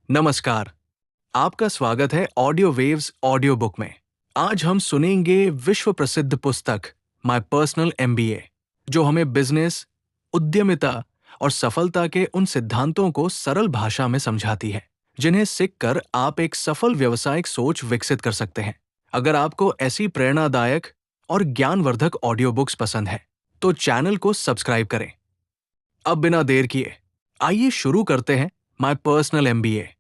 नमस्कार। आपका स्वागत है ऑडियो वेव्स ऑडियो बुक में। आज हम सुनेंगे विश्व प्रसिद्ध पुस्तक माय पर्सनल एमबीए, जो हमें बिजनेस, उद्यमिता और सफलता के उन सिद्धांतों को सरल भाषा में समझाती है जिन्हें सीखकर आप एक सफल व्यावसायिक सोच विकसित कर सकते हैं। अगर आपको ऐसी प्रेरणादायक और ज्ञानवर्धक ऑडियो बुक्स पसंद है तो चैनल को सब्सक्राइब करें। अब बिना देर किए आइए शुरू करते हैं माय पर्सनल एमबीए।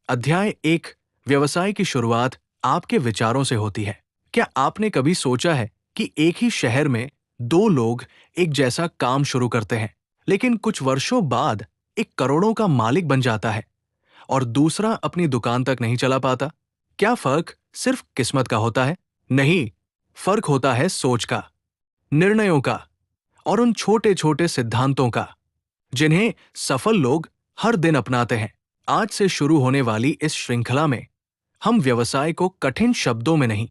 अध्याय 1। व्यवसाय की शुरुआत आपके विचारों से होती है। क्या आपने कभी सोचा है कि एक ही शहर में दो लोग एक जैसा काम शुरू करते हैं, लेकिन कुछ वर्षों बाद एक करोड़ों का मालिक बन जाता है और दूसरा अपनी दुकान तक नहीं चला पाता? क्या फर्क सिर्फ किस्मत का होता है? नहीं, फर्क होता है सोच का, निर्णयों का और उन छोटे छोटे सिद्धांतों का जिन्हें सफल लोग हर दिन अपनाते हैं। आज से शुरू होने वाली इस श्रृंखला में हम व्यवसाय को कठिन शब्दों में नहीं,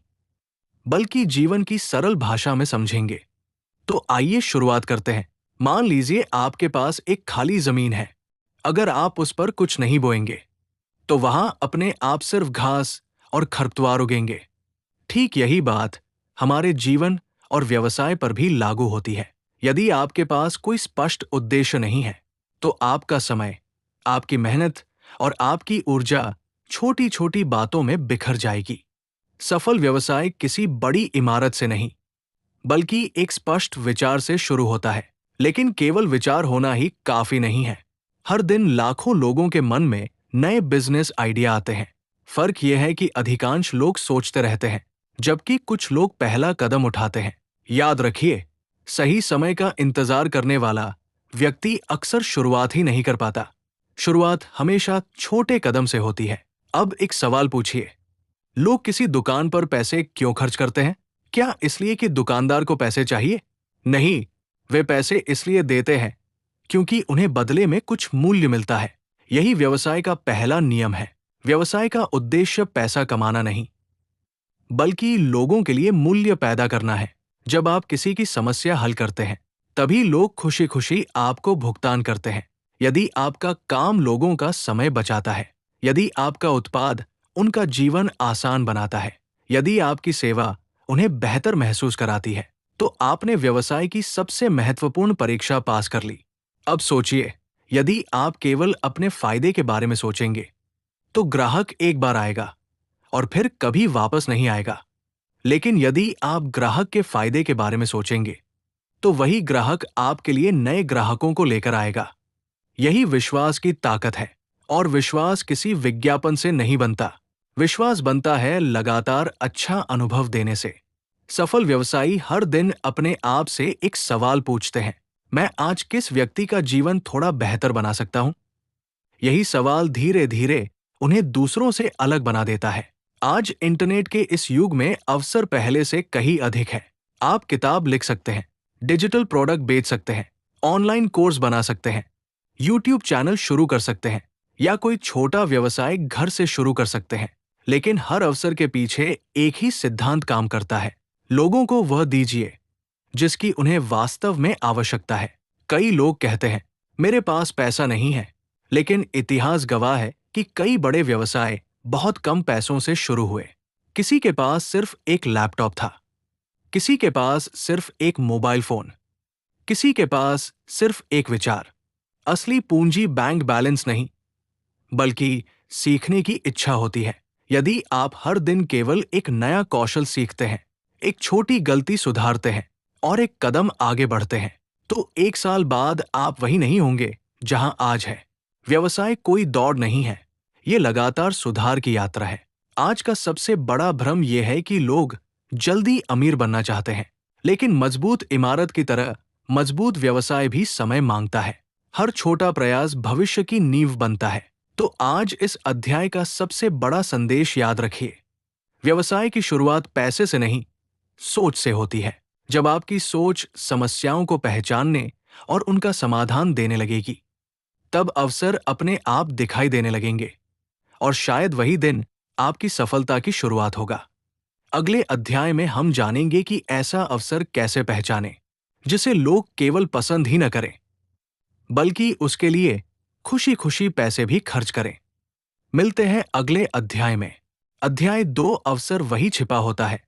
बल्कि जीवन की सरल भाषा में समझेंगे। तो आइए शुरुआत करते हैं। मान लीजिए आपके पास एक खाली जमीन है। अगर आप उस पर कुछ नहीं बोएंगे तो वहां अपने आप सिर्फ घास और खरपतवार उगेंगे। ठीक यही बात हमारे जीवन और व्यवसाय पर भी लागू होती है। यदि आपके पास कोई स्पष्ट उद्देश्य नहीं है तो आपका समय, आपकी मेहनत और आपकी ऊर्जा छोटी छोटी बातों में बिखर जाएगी। सफल व्यवसाय किसी बड़ी इमारत से नहीं, बल्कि एक स्पष्ट विचार से शुरू होता है। लेकिन केवल विचार होना ही काफी नहीं है। हर दिन लाखों लोगों के मन में नए बिजनेस आइडिया आते हैं। फर्क यह है कि अधिकांश लोग सोचते रहते हैं, जबकि कुछ लोग पहला कदम उठाते हैं। याद रखिए, सही समय का इंतजार करने वाला व्यक्ति अक्सर शुरुआत ही नहीं कर पाता। शुरुआत हमेशा छोटे कदम से होती है। अब एक सवाल पूछिए, लोग किसी दुकान पर पैसे क्यों खर्च करते हैं? क्या इसलिए कि दुकानदार को पैसे चाहिए? नहीं, वे पैसे इसलिए देते हैं क्योंकि उन्हें बदले में कुछ मूल्य मिलता है। यही व्यवसाय का पहला नियम है। व्यवसाय का उद्देश्य पैसा कमाना नहीं, बल्कि लोगों के लिए मूल्य पैदा करना है। जब आप किसी की समस्या हल करते हैं, तभी लोग खुशी खुशी आपको भुगतान करते हैं। यदि आपका काम लोगों का समय बचाता है, यदि आपका उत्पाद उनका जीवन आसान बनाता है, यदि आपकी सेवा उन्हें बेहतर महसूस कराती है, तो आपने व्यवसाय की सबसे महत्वपूर्ण परीक्षा पास कर ली। अब सोचिए, यदि आप केवल अपने फायदे के बारे में सोचेंगे तो ग्राहक एक बार आएगा और फिर कभी वापस नहीं आएगा। लेकिन यदि आप ग्राहक के फायदे के बारे में सोचेंगे तो वही ग्राहक आपके लिए नए ग्राहकों को लेकर आएगा। यही विश्वास की ताकत है। और विश्वास किसी विज्ञापन से नहीं बनता। विश्वास बनता है लगातार अच्छा अनुभव देने से। सफल व्यवसायी हर दिन अपने आप से एक सवाल पूछते हैं, मैं आज किस व्यक्ति का जीवन थोड़ा बेहतर बना सकता हूं? यही सवाल धीरे धीरे उन्हें दूसरों से अलग बना देता है। आज इंटरनेट के इस युग में अवसर पहले से कहीं अधिक है। आप किताब लिख सकते हैं, डिजिटल प्रोडक्ट बेच सकते हैं, ऑनलाइन कोर्स बना सकते हैं, यूट्यूब चैनल शुरू कर सकते हैं या कोई छोटा व्यवसाय घर से शुरू कर सकते हैं। लेकिन हर अवसर के पीछे एक ही सिद्धांत काम करता है, लोगों को वह दीजिए जिसकी उन्हें वास्तव में आवश्यकता है। कई लोग कहते हैं, मेरे पास पैसा नहीं है, लेकिन इतिहास गवाह है कि कई बड़े व्यवसाय बहुत कम पैसों से शुरू हुए। किसी के पास सिर्फ एक लैपटॉप था, किसी के पास सिर्फ एक मोबाइल फोन, किसी के पास सिर्फ एक विचार। असली पूंजी बैंक बैलेंस नहीं, बल्कि सीखने की इच्छा होती है। यदि आप हर दिन केवल एक नया कौशल सीखते हैं, एक छोटी गलती सुधारते हैं और एक कदम आगे बढ़ते हैं, तो एक साल बाद आप वही नहीं होंगे जहां आज है। व्यवसाय कोई दौड़ नहीं है, ये लगातार सुधार की यात्रा है। आज का सबसे बड़ा भ्रम यह है कि लोग जल्दी अमीर बनना चाहते हैं, लेकिन मजबूत इमारत की तरह मजबूत व्यवसाय भी समय मांगता है। हर छोटा प्रयास भविष्य की नींव बनता है। तो आज इस अध्याय का सबसे बड़ा संदेश याद रखिए, व्यवसाय की शुरुआत पैसे से नहीं, सोच से होती है। जब आपकी सोच समस्याओं को पहचानने और उनका समाधान देने लगेगी, तब अवसर अपने आप दिखाई देने लगेंगे और शायद वही दिन आपकी सफलता की शुरुआत होगा। अगले अध्याय में हम जानेंगे कि ऐसा अवसर कैसे पहचानें जिसे लोग केवल पसंद ही न करें, बल्कि उसके लिए खुशी खुशी पैसे भी खर्च करें। मिलते हैं अगले अध्याय में। अध्याय 2 अवसर वही छिपा होता है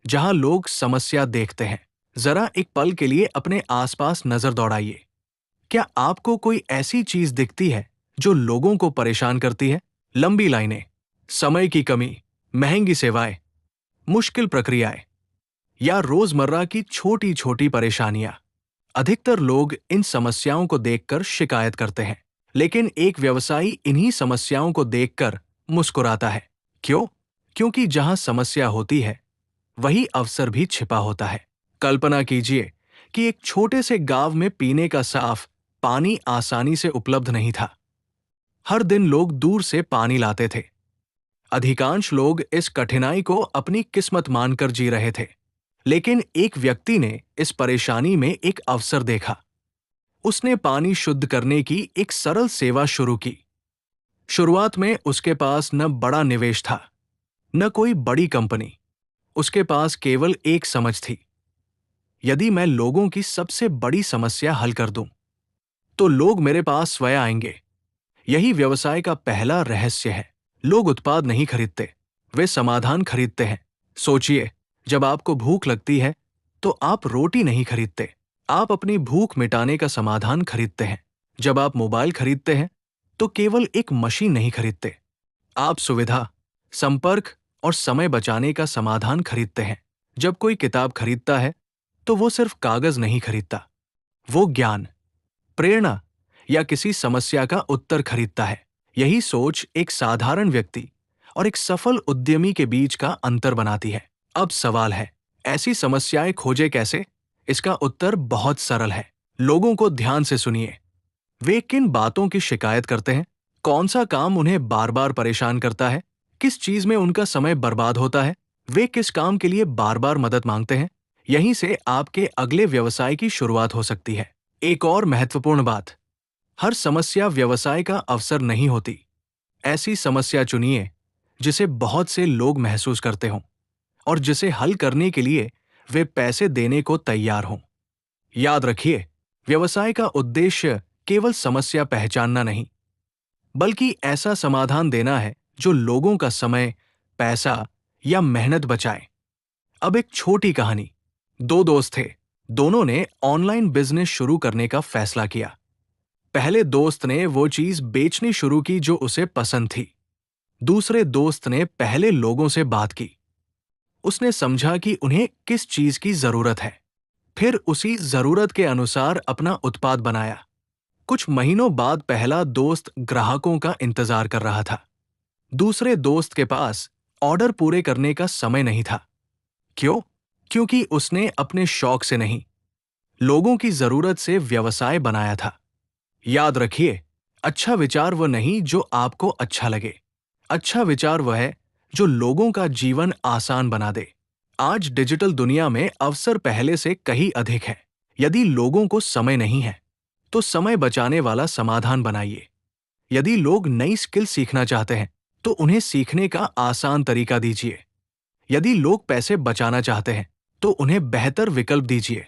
जहां लोग समस्या देखते हैं। जरा एक पल के लिए अपने आसपास नजर दौड़ाइए। क्या आपको कोई ऐसी चीज दिखती है जो लोगों को परेशान करती है? लंबी लाइनें, समय की कमी, महंगी सेवाएं, मुश्किल प्रक्रियाएं या रोजमर्रा की छोटी छोटी परेशानियां। अधिकतर लोग इन समस्याओं को देखकर शिकायत करते हैं, लेकिन एक व्यवसायी इन्हीं समस्याओं को देखकर मुस्कुराता है। क्यों? क्योंकि जहां समस्या होती है वही अवसर भी छिपा होता है। कल्पना कीजिए कि एक छोटे से गांव में पीने का साफ पानी आसानी से उपलब्ध नहीं था। हर दिन लोग दूर से पानी लाते थे। अधिकांश लोग इस कठिनाई को अपनी किस्मत मानकर जी रहे थे। लेकिन एक व्यक्ति ने इस परेशानी में एक अवसर देखा। उसने पानी शुद्ध करने की एक सरल सेवा शुरू की। शुरुआत में उसके पास न बड़ा निवेश था, न कोई बड़ी कंपनी। उसके पास केवल एक समझ थी, यदि मैं लोगों की सबसे बड़ी समस्या हल कर दूं, तो लोग मेरे पास स्वयं आएंगे। यही व्यवसाय का पहला रहस्य है। लोग उत्पाद नहीं खरीदते, वे समाधान खरीदते हैं। सोचिए, जब आपको भूख लगती है तो आप रोटी नहीं खरीदते, आप अपनी भूख मिटाने का समाधान खरीदते हैं। जब आप मोबाइल खरीदते हैं तो केवल एक मशीन नहीं खरीदते, आप सुविधा, संपर्क और समय बचाने का समाधान खरीदते हैं। जब कोई किताब खरीदता है तो वो सिर्फ कागज नहीं खरीदता, वो ज्ञान, प्रेरणा या किसी समस्या का उत्तर खरीदता है। यही सोच एक साधारण व्यक्ति और एक सफल उद्यमी के बीच का अंतर बनाती है। अब सवाल है, ऐसी समस्याएं खोजे कैसे? इसका उत्तर बहुत सरल है। लोगों को ध्यान से सुनिए। वे किन बातों की शिकायत करते हैं? कौन सा काम उन्हें बार बार परेशान करता है? किस चीज में उनका समय बर्बाद होता है? वे किस काम के लिए बार बार मदद मांगते हैं? यहीं से आपके अगले व्यवसाय की शुरुआत हो सकती है। एक और महत्वपूर्ण बात, हर समस्या व्यवसाय का अवसर नहीं होती। ऐसी समस्या चुनिए जिसे बहुत से लोग महसूस करते हों और जिसे हल करने के लिए वे पैसे देने को तैयार हों। याद रखिए, व्यवसाय का उद्देश्य केवल समस्या पहचानना नहीं, बल्कि ऐसा समाधान देना है जो लोगों का समय, पैसा या मेहनत बचाए। अब एक छोटी कहानी। दो दोस्त थे। दोनों ने ऑनलाइन बिजनेस शुरू करने का फैसला किया। पहले दोस्त ने वो चीज बेचनी शुरू की जो उसे पसंद थी। दूसरे दोस्त ने पहले लोगों से बात की। उसने समझा कि उन्हें किस चीज की जरूरत है, फिर उसी जरूरत के अनुसार अपना उत्पाद बनाया। कुछ महीनों बाद पहला दोस्त ग्राहकों का इंतजार कर रहा था। दूसरे दोस्त के पास ऑर्डर पूरे करने का समय नहीं था। क्यों? क्योंकि उसने अपने शौक से नहीं, लोगों की जरूरत से व्यवसाय बनाया था। याद रखिए, अच्छा विचार वह नहीं जो आपको अच्छा लगे। अच्छा विचार वह है जो लोगों का जीवन आसान बना दे। आज डिजिटल दुनिया में अवसर पहले से कहीं अधिक है। यदि लोगों को समय नहीं है तो समय बचाने वाला समाधान बनाइए। यदि लोग नई स्किल सीखना चाहते हैं तो उन्हें सीखने का आसान तरीका दीजिए। यदि लोग पैसे बचाना चाहते हैं तो उन्हें बेहतर विकल्प दीजिए।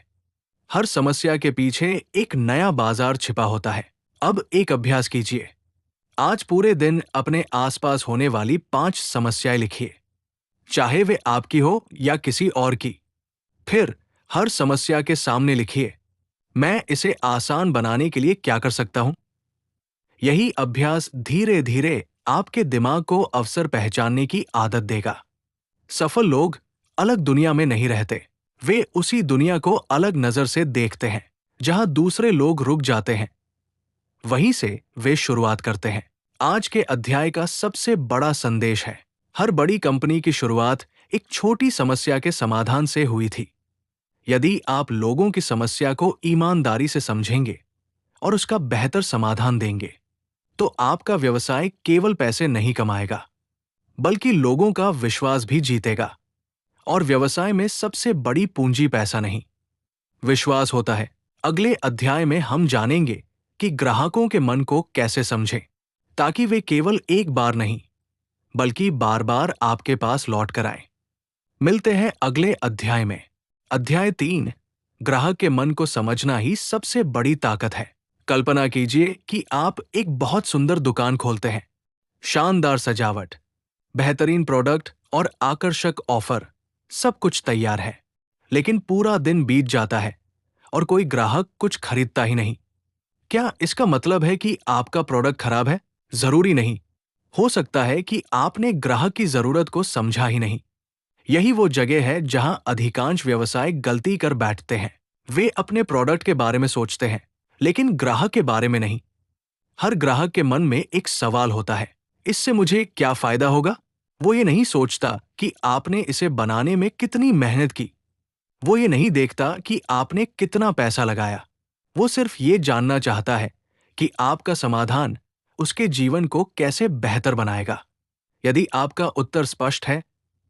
हर समस्या के पीछे एक नया बाजार छिपा होता है। अब एक अभ्यास कीजिए। आज पूरे दिन अपने आसपास होने वाली 5 समस्याएं लिखिए, चाहे वे आपकी हो या किसी और की। फिर हर समस्या के सामने लिखिए, मैं इसे आसान बनाने के लिए क्या कर सकता हूं। यही अभ्यास धीरे धीरे आपके दिमाग को अवसर पहचानने की आदत देगा। सफल लोग अलग दुनिया में नहीं रहते, वे उसी दुनिया को अलग नजर से देखते हैं जहां दूसरे लोग रुक जाते हैं, वहीं से वे शुरुआत करते हैं। आज के अध्याय का सबसे बड़ा संदेश है, हर बड़ी कंपनी की शुरुआत एक छोटी समस्या के समाधान से हुई थी। यदि आप लोगों की समस्या को ईमानदारी से समझेंगे और उसका बेहतर समाधान देंगे, तो आपका व्यवसाय केवल पैसे नहीं कमाएगा, बल्कि लोगों का विश्वास भी जीतेगा। और व्यवसाय में सबसे बड़ी पूंजी पैसा नहीं, विश्वास होता है। अगले अध्याय में हम जानेंगे कि ग्राहकों के मन को कैसे समझें, ताकि वे केवल एक बार नहीं, बल्कि बार बार आपके पास लौट कर आएं। मिलते हैं अगले अध्याय में। अध्याय 3, ग्राहक के मन को समझना ही सबसे बड़ी ताकत है। कल्पना कीजिए कि आप एक बहुत सुंदर दुकान खोलते हैं। शानदार सजावट, बेहतरीन प्रोडक्ट और आकर्षक ऑफर, सब कुछ तैयार है। लेकिन पूरा दिन बीत जाता है और कोई ग्राहक कुछ खरीदता ही नहीं। क्या इसका मतलब है कि आपका प्रोडक्ट खराब है? जरूरी नहीं। हो सकता है कि आपने ग्राहक की जरूरत को समझा ही नहीं। यही वो जगह है जहां अधिकांश व्यवसाय गलती कर बैठते हैं। वे अपने प्रोडक्ट के बारे में सोचते हैं, लेकिन ग्राहक के बारे में नहीं। हर ग्राहक के मन में एक सवाल होता है, इससे मुझे क्या फायदा होगा? वो ये नहीं सोचता कि आपने इसे बनाने में कितनी मेहनत की। वो ये नहीं देखता कि आपने कितना पैसा लगाया। वो सिर्फ ये जानना चाहता है कि आपका समाधान उसके जीवन को कैसे बेहतर बनाएगा। यदि आपका उत्तर स्पष्ट है,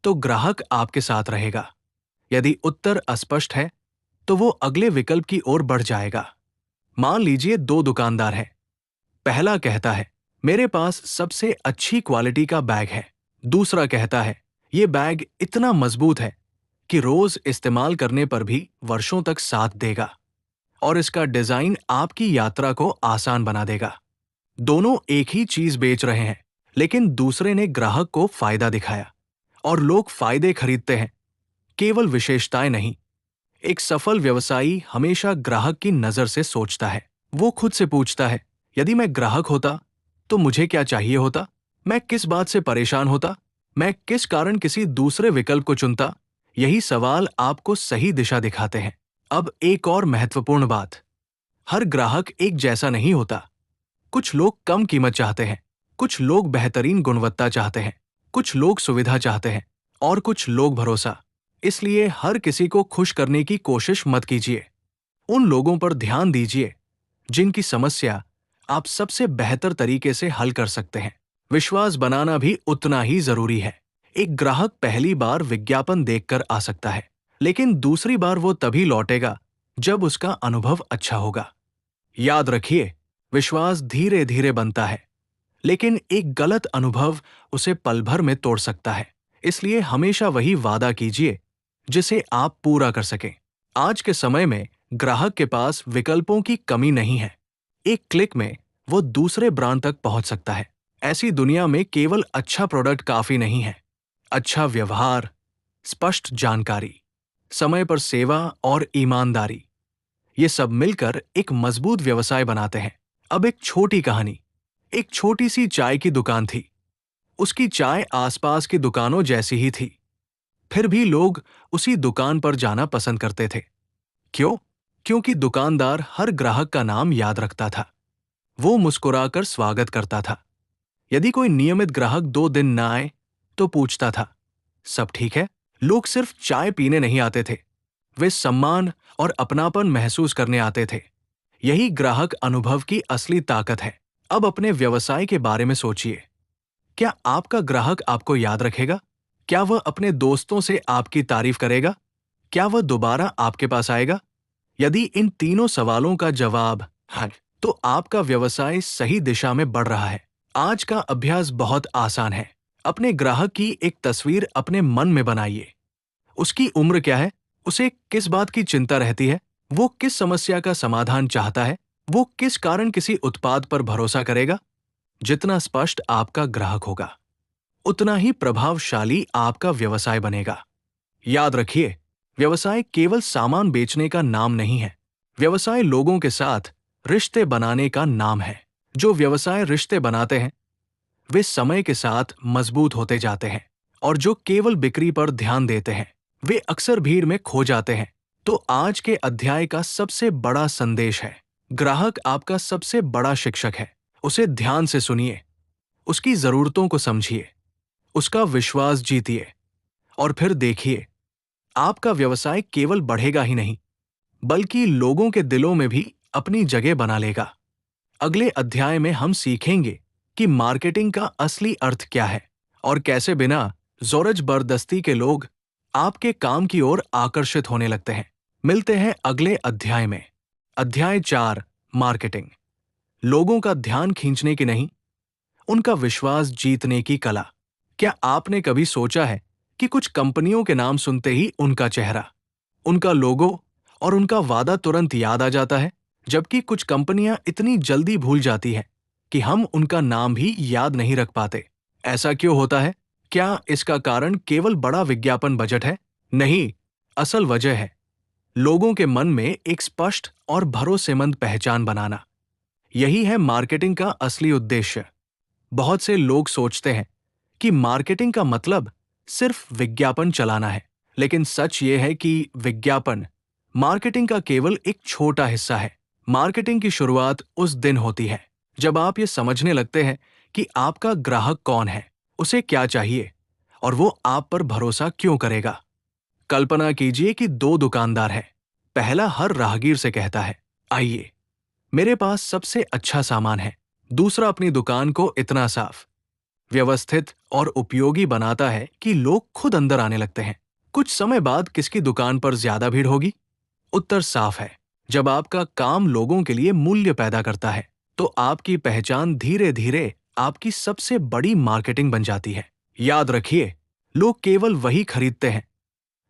तो ग्राहक आपके साथ रहेगा। यदि उत्तर अस्पष्ट है, तो वो अगले विकल्प की ओर बढ़ जाएगा। मान लीजिए दो दुकानदार हैं। पहला कहता है, मेरे पास सबसे अच्छी क्वालिटी का बैग है। दूसरा कहता है, ये बैग इतना मजबूत है कि रोज इस्तेमाल करने पर भी वर्षों तक साथ देगा और इसका डिजाइन आपकी यात्रा को आसान बना देगा। दोनों एक ही चीज बेच रहे हैं, लेकिन दूसरे ने ग्राहक को फायदा दिखाया और लोग फायदे खरीदते हैं, केवल विशेषताएं नहीं। एक सफल व्यवसायी हमेशा ग्राहक की नजर से सोचता है। वो खुद से पूछता है, यदि मैं ग्राहक होता तो मुझे क्या चाहिए होता? मैं किस बात से परेशान होता? मैं किस कारण किसी दूसरे विकल्प को चुनता? यही सवाल आपको सही दिशा दिखाते हैं। अब एक और महत्वपूर्ण बात, हर ग्राहक एक जैसा नहीं होता। कुछ लोग कम कीमत चाहते हैं, कुछ लोग बेहतरीन गुणवत्ता चाहते हैं, कुछ लोग सुविधा चाहते हैं और कुछ लोग भरोसा। इसलिए हर किसी को खुश करने की कोशिश मत कीजिए। उन लोगों पर ध्यान दीजिए जिनकी समस्या आप सबसे बेहतर तरीके से हल कर सकते हैं। विश्वास बनाना भी उतना ही जरूरी है। एक ग्राहक पहली बार विज्ञापन देखकर आ सकता है, लेकिन दूसरी बार वो तभी लौटेगा जब उसका अनुभव अच्छा होगा। याद रखिए, विश्वास धीरे धीरे बनता है, लेकिन एक गलत अनुभव उसे पल भर में तोड़ सकता है। इसलिए हमेशा वही वादा कीजिए जिसे आप पूरा कर सकें। आज के समय में ग्राहक के पास विकल्पों की कमी नहीं है। एक क्लिक में वो दूसरे ब्रांड तक पहुंच सकता है। ऐसी दुनिया में केवल अच्छा प्रोडक्ट काफी नहीं है। अच्छा व्यवहार, स्पष्ट जानकारी, समय पर सेवा और ईमानदारी, ये सब मिलकर एक मजबूत व्यवसाय बनाते हैं। अब एक छोटी कहानी। एक छोटी सी चाय की दुकान थी। उसकी चाय आसपास की दुकानों जैसी ही थी। फिर भी लोग उसी दुकान पर जाना पसंद करते थे। क्यों? क्योंकि दुकानदार हर ग्राहक का नाम याद रखता था। वो मुस्कुराकर स्वागत करता था। यदि कोई नियमित ग्राहक 2 दिन न आए, तो पूछता था, सब ठीक है? लोग सिर्फ चाय पीने नहीं आते थे, वे सम्मान और अपनापन महसूस करने आते थे। यही ग्राहक अनुभव की असली ताकत है। अब अपने व्यवसाय के बारे में सोचिए। क्या आपका ग्राहक आपको याद रखेगा? क्या वह अपने दोस्तों से आपकी तारीफ करेगा? क्या वह दोबारा आपके पास आएगा? यदि इन तीनों सवालों का जवाब हाँ, तो आपका व्यवसाय सही दिशा में बढ़ रहा है। आज का अभ्यास बहुत आसान है। अपने ग्राहक की एक तस्वीर अपने मन में बनाइए। उसकी उम्र क्या है? उसे किस बात की चिंता रहती है? वो किस समस्या का समाधान चाहता है? वो किस कारण किसी उत्पाद पर भरोसा करेगा? जितना स्पष्ट आपका ग्राहक होगा, उतना ही प्रभावशाली आपका व्यवसाय बनेगा। याद रखिए, व्यवसाय केवल सामान बेचने का नाम नहीं है। व्यवसाय लोगों के साथ रिश्ते बनाने का नाम है। जो व्यवसाय रिश्ते बनाते हैं, वे समय के साथ मजबूत होते जाते हैं, और जो केवल बिक्री पर ध्यान देते हैं, वे अक्सर भीड़ में खो जाते हैं। तो आज के अध्याय का सबसे बड़ा संदेश है, ग्राहक आपका सबसे बड़ा शिक्षक है। उसे ध्यान से सुनिए, उसकी जरूरतों को समझिए, उसका विश्वास जीतिए, और फिर देखिए, आपका व्यवसाय केवल बढ़ेगा ही नहीं, बल्कि लोगों के दिलों में भी अपनी जगह बना लेगा। अगले अध्याय में हम सीखेंगे कि मार्केटिंग का असली अर्थ क्या है और कैसे बिना जोर जबरदस्ती के लोग आपके काम की ओर आकर्षित होने लगते हैं। मिलते हैं अगले अध्याय में। अध्याय 4, मार्केटिंग। लोगों का ध्यान खींचने की नहीं, उनका विश्वास जीतने की कला। क्या आपने कभी सोचा है कि कुछ कंपनियों के नाम सुनते ही उनका चेहरा, उनका लोगो और उनका वादा तुरंत याद आ जाता है? जबकि कुछ कंपनियां इतनी जल्दी भूल जाती हैं कि हम उनका नाम भी याद नहीं रख पाते। ऐसा क्यों होता है? क्या इसका कारण केवल बड़ा विज्ञापन बजट है? नहीं, असल वजह है लोगों के मन में एक स्पष्ट और भरोसेमंद पहचान बनाना। यही है मार्केटिंग का असली उद्देश्य। बहुत से लोग सोचते हैं कि मार्केटिंग का मतलब सिर्फ विज्ञापन चलाना है, लेकिन सच ये है कि विज्ञापन मार्केटिंग का केवल एक छोटा हिस्सा है। मार्केटिंग की शुरुआत उस दिन होती है जब आप ये समझने लगते हैं कि आपका ग्राहक कौन है, उसे क्या चाहिए और वो आप पर भरोसा क्यों करेगा। कल्पना कीजिए कि दो दुकानदार हैं। पहला हर राहगीर से कहता है, आइए, मेरे पास सबसे अच्छा सामान है। दूसरा अपनी दुकान को इतना साफ, व्यवस्थित और उपयोगी बनाता है कि लोग खुद अंदर आने लगते हैं। कुछ समय बाद किसकी दुकान पर ज्यादा भीड़ होगी? उत्तर साफ है। जब आपका काम लोगों के लिए मूल्य पैदा करता है, तो आपकी पहचान धीरे धीरे आपकी सबसे बड़ी मार्केटिंग बन जाती है। याद रखिए, लोग केवल वही खरीदते हैं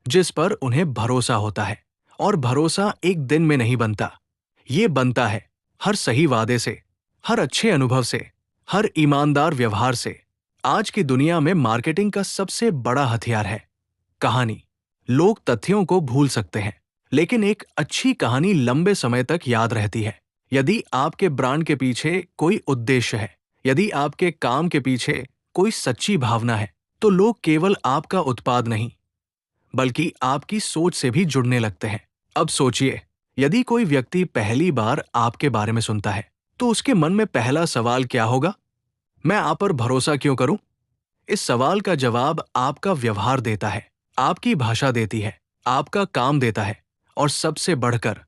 जिस पर उन्हें भरोसा होता है, और भरोसा एक दिन में नहीं बनता। ये बनता है हर सही वादे से, हर अच्छे अनुभव से, हर ईमानदार व्यवहार से। आज की दुनिया में मार्केटिंग का सबसे बड़ा हथियार है कहानी। लोग तथ्यों को भूल सकते हैं, लेकिन एक अच्छी कहानी लंबे समय तक याद रहती है। यदि आपके ब्रांड के पीछे कोई उद्देश्य है, यदि आपके काम के पीछे कोई सच्ची भावना है, तो लोग केवल आपका उत्पाद नहीं, बल्कि आपकी सोच से भी जुड़ने लगते हैं। अब सोचिए, यदि कोई व्यक्ति पहली बार आपके बारे में सुनता है, तो उसके मन में पहला सवाल क्या होगा? मैं आप पर भरोसा क्यों करूं? इस सवाल का जवाब आपका व्यवहार देता है, आपकी भाषा देती है, आपका काम देता है, और सबसे बढ़कर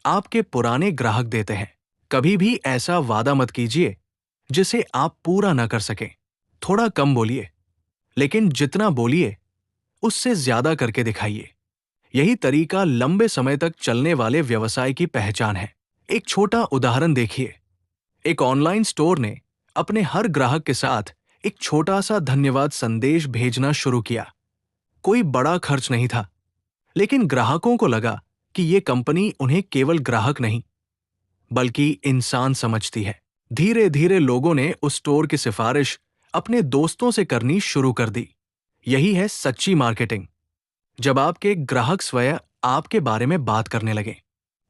आपके पुराने ग्राहक देते हैं। कभी भी ऐसा वादा मत कीजिए जिसे आप पूरा न कर सकें। थोड़ा कम बोलिए, लेकिन जितना बोलिए उससे ज्यादा करके दिखाइए। यही तरीका लंबे समय तक चलने वाले व्यवसाय की पहचान है। एक छोटा उदाहरण देखिए। एक ऑनलाइन स्टोर ने अपने हर ग्राहक के साथ एक छोटा सा धन्यवाद संदेश भेजना शुरू किया। कोई बड़ा खर्च नहीं था, लेकिन ग्राहकों को लगा कि ये कंपनी उन्हें केवल ग्राहक नहीं, बल्कि इंसान समझती है। धीरे धीरे लोगों ने उस स्टोर की सिफारिश अपने दोस्तों से करनी शुरू कर दी। यही है सच्ची मार्केटिंग, जब आपके ग्राहक स्वयं आपके बारे में बात करने लगे।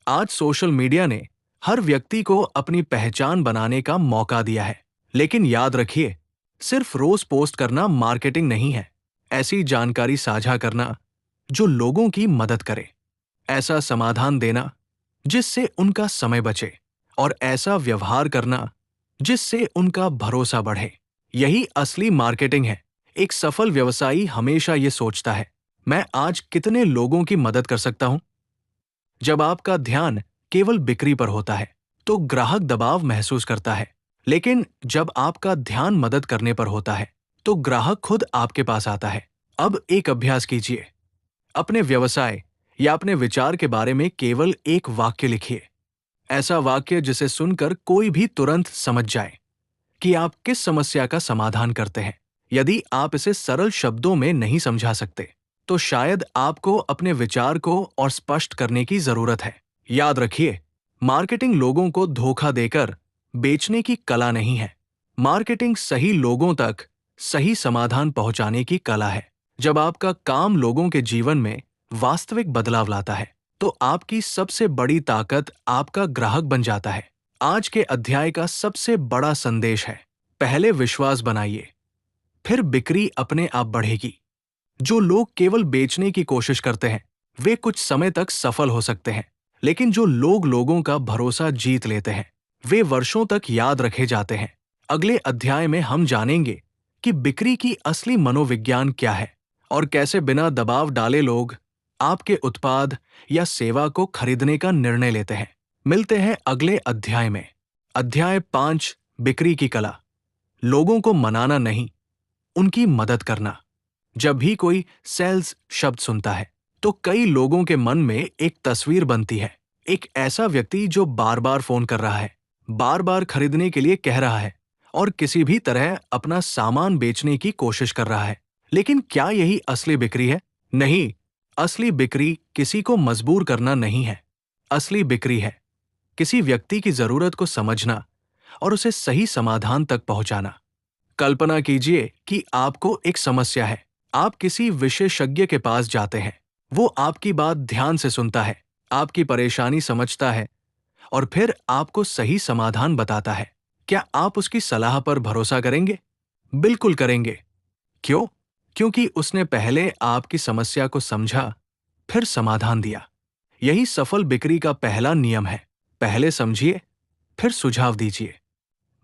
आज सोशल मीडिया ने हर व्यक्ति को अपनी पहचान बनाने का मौका दिया है, लेकिन याद रखिए, सिर्फ रोज पोस्ट करना मार्केटिंग नहीं है। ऐसी जानकारी साझा करना जो लोगों की मदद करे, ऐसा समाधान देना जिससे उनका समय बचे, और ऐसा व्यवहार करना जिससे उनका भरोसा बढ़े, यही असली मार्केटिंग है। एक सफल व्यवसायी हमेशा ये सोचता है, मैं आज कितने लोगों की मदद कर सकता हूं। जब आपका ध्यान केवल बिक्री पर होता है, तो ग्राहक दबाव महसूस करता है, लेकिन जब आपका ध्यान मदद करने पर होता है, तो ग्राहक खुद आपके पास आता है। अब एक अभ्यास कीजिए। अपने व्यवसाय या अपने विचार के बारे में केवल एक वाक्य लिखिए। ऐसा वाक्य जिसे सुनकर कोई भी तुरंत समझ जाए कि आप किस समस्या का समाधान करते हैं। यदि आप इसे सरल शब्दों में नहीं समझा सकते, तो शायद आपको अपने विचार को और स्पष्ट करने की जरूरत है। याद रखिए, मार्केटिंग लोगों को धोखा देकर बेचने की कला नहीं है। मार्केटिंग सही लोगों तक सही समाधान पहुंचाने की कला है। जब आपका काम लोगों के जीवन में वास्तविक बदलाव लाता है, तो आपकी सबसे बड़ी ताकत आपका ग्राहक बन जाता है। आज के अध्याय का सबसे बड़ा संदेश है, पहले विश्वास बनाइए, फिर बिक्री अपने आप बढ़ेगी। जो लोग केवल बेचने की कोशिश करते हैं, वे कुछ समय तक सफल हो सकते हैं, लेकिन जो लोग लोगों का भरोसा जीत लेते हैं, वे वर्षों तक याद रखे जाते हैं। अगले अध्याय में हम जानेंगे कि बिक्री की असली मनोविज्ञान क्या है, और कैसे बिना दबाव डाले लोग आपके उत्पाद या सेवा को खरीदने का निर्णय लेते हैं। मिलते हैं अगले अध्याय में। अध्याय 5, बिक्री की कला। लोगों को मनाना नहीं, उनकी मदद करना। जब भी कोई सेल्स शब्द सुनता है, तो कई लोगों के मन में एक तस्वीर बनती है। एक ऐसा व्यक्ति जो बार बार फोन कर रहा है, बार बार खरीदने के लिए कह रहा है, और किसी भी तरह अपना सामान बेचने की कोशिश कर रहा है। लेकिन क्या यही असली बिक्री है? नहीं, असली बिक्री किसी को मजबूर करना नहीं है। असली बिक्री है किसी व्यक्ति की जरूरत को समझना और उसे सही समाधान तक पहुंचाना। कल्पना कीजिए कि आपको एक समस्या है। आप किसी विशेषज्ञ के पास जाते हैं। वो आपकी बात ध्यान से सुनता है, आपकी परेशानी समझता है और फिर आपको सही समाधान बताता है। क्या आप उसकी सलाह पर भरोसा करेंगे? बिल्कुल करेंगे। क्यों? क्योंकि उसने पहले आपकी समस्या को समझा, फिर समाधान दिया। यही सफल बिक्री का पहला नियम है। पहले समझिए, फिर सुझाव दीजिए।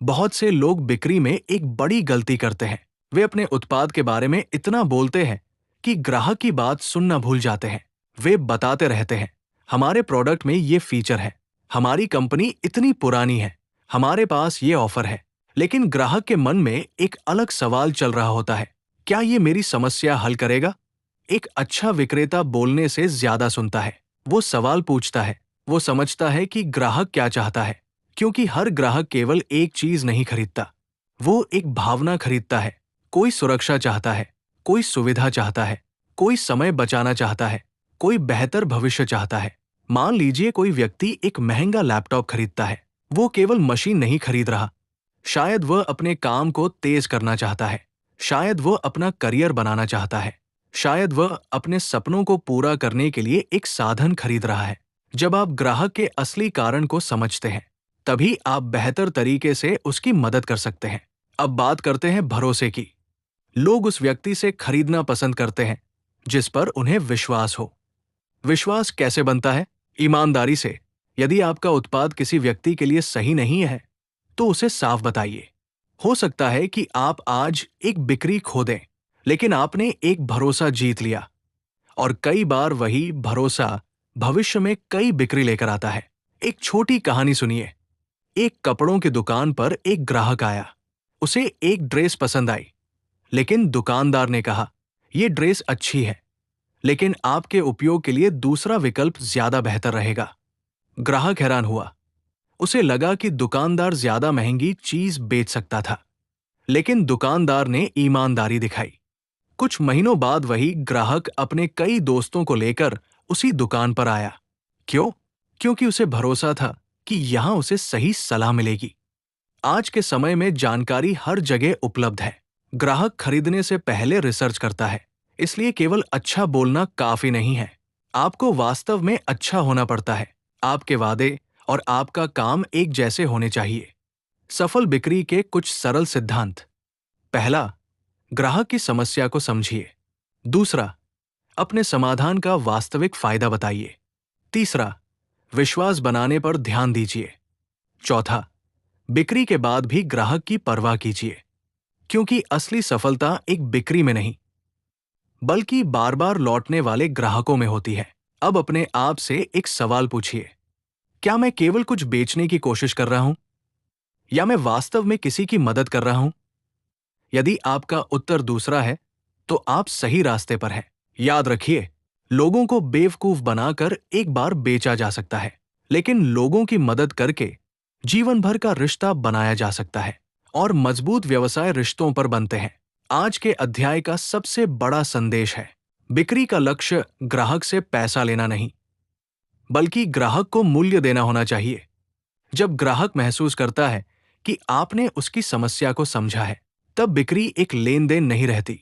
बहुत से लोग बिक्री में एक बड़ी गलती करते हैं। वे अपने उत्पाद के बारे में इतना बोलते हैं कि ग्राहक की बात सुनना भूल जाते हैं। वे बताते रहते हैं, हमारे प्रोडक्ट में ये फीचर है, हमारी कंपनी इतनी पुरानी है, हमारे पास ये ऑफर है। लेकिन ग्राहक के मन में एक अलग सवाल चल रहा होता है, क्या ये मेरी समस्या हल करेगा? एक अच्छा विक्रेता बोलने से ज्यादा सुनता है। वो सवाल पूछता है, वो समझता है कि ग्राहक क्या चाहता है, क्योंकि हर ग्राहक केवल एक चीज नहीं खरीदता, वो एक भावना खरीदता है। कोई सुरक्षा चाहता है, कोई सुविधा चाहता है, कोई समय बचाना चाहता है, कोई बेहतर भविष्य चाहता है। मान लीजिए कोई व्यक्ति एक महंगा लैपटॉप खरीदता है। वो केवल मशीन नहीं खरीद रहा, शायद वह अपने काम को तेज करना चाहता है, शायद वह अपना करियर बनाना चाहता है, शायद वह अपने सपनों को पूरा करने के लिए एक साधन खरीद रहा है। जब आप ग्राहक के असली कारण को समझते हैं, तभी आप बेहतर तरीके से उसकी मदद कर सकते हैं। अब बात करते हैं भरोसे की। लोग उस व्यक्ति से खरीदना पसंद करते हैं जिस पर उन्हें विश्वास हो। विश्वास कैसे बनता है? ईमानदारी से। यदि आपका उत्पाद किसी व्यक्ति के लिए सही नहीं है, तो उसे साफ बताइए। हो सकता है कि आप आज एक बिक्री खो दें, लेकिन आपने एक भरोसा जीत लिया। और कई बार वही भरोसा भविष्य में कई बिक्री लेकर आता है। एक छोटी कहानी सुनिए। एक कपड़ों की दुकान पर एक ग्राहक आया। उसे एक ड्रेस पसंद आई, लेकिन दुकानदार ने कहा, यह ड्रेस अच्छी है, लेकिन आपके उपयोग के लिए दूसरा विकल्प ज्यादा बेहतर रहेगा। ग्राहक हैरान हुआ। उसे लगा कि दुकानदार ज्यादा महंगी चीज बेच सकता था, लेकिन दुकानदार ने ईमानदारी दिखाई। कुछ महीनों बाद वही ग्राहक अपने कई दोस्तों को लेकर उसी दुकान पर आया। क्यों? क्योंकि उसे भरोसा था कि यहां उसे सही सलाह मिलेगी। आज के समय में जानकारी हर जगह उपलब्ध है। ग्राहक खरीदने से पहले रिसर्च करता है, इसलिए केवल अच्छा बोलना काफी नहीं है। आपको वास्तव में अच्छा होना पड़ता है। आपके वादे और आपका काम एक जैसे होने चाहिए। सफल बिक्री के कुछ सरल सिद्धांत। पहला, ग्राहक की समस्या को समझिए। दूसरा, अपने समाधान का वास्तविक फायदा बताइए। तीसरा, विश्वास बनाने पर ध्यान दीजिए। चौथा, बिक्री के बाद भी ग्राहक की परवाह कीजिए, क्योंकि असली सफलता एक बिक्री में नहीं, बल्कि बार बार लौटने वाले ग्राहकों में होती है। अब अपने आप से एक सवाल पूछिए, क्या मैं केवल कुछ बेचने की कोशिश कर रहा हूं, या मैं वास्तव में किसी की मदद कर रहा हूं? यदि आपका उत्तर दूसरा है, तो आप सही रास्ते पर हैं। याद रखिए, लोगों को बेवकूफ बनाकर एक बार बेचा जा सकता है, लेकिन लोगों की मदद करके जीवन भर का रिश्ता बनाया जा सकता है। और मजबूत व्यवसाय रिश्तों पर बनते हैं। आज के अध्याय का सबसे बड़ा संदेश है, बिक्री का लक्ष्य ग्राहक से पैसा लेना नहीं, बल्कि ग्राहक को मूल्य देना होना चाहिए। जब ग्राहक महसूस करता है कि आपने उसकी समस्या को समझा है, तब बिक्री एक लेन देन नहीं रहती,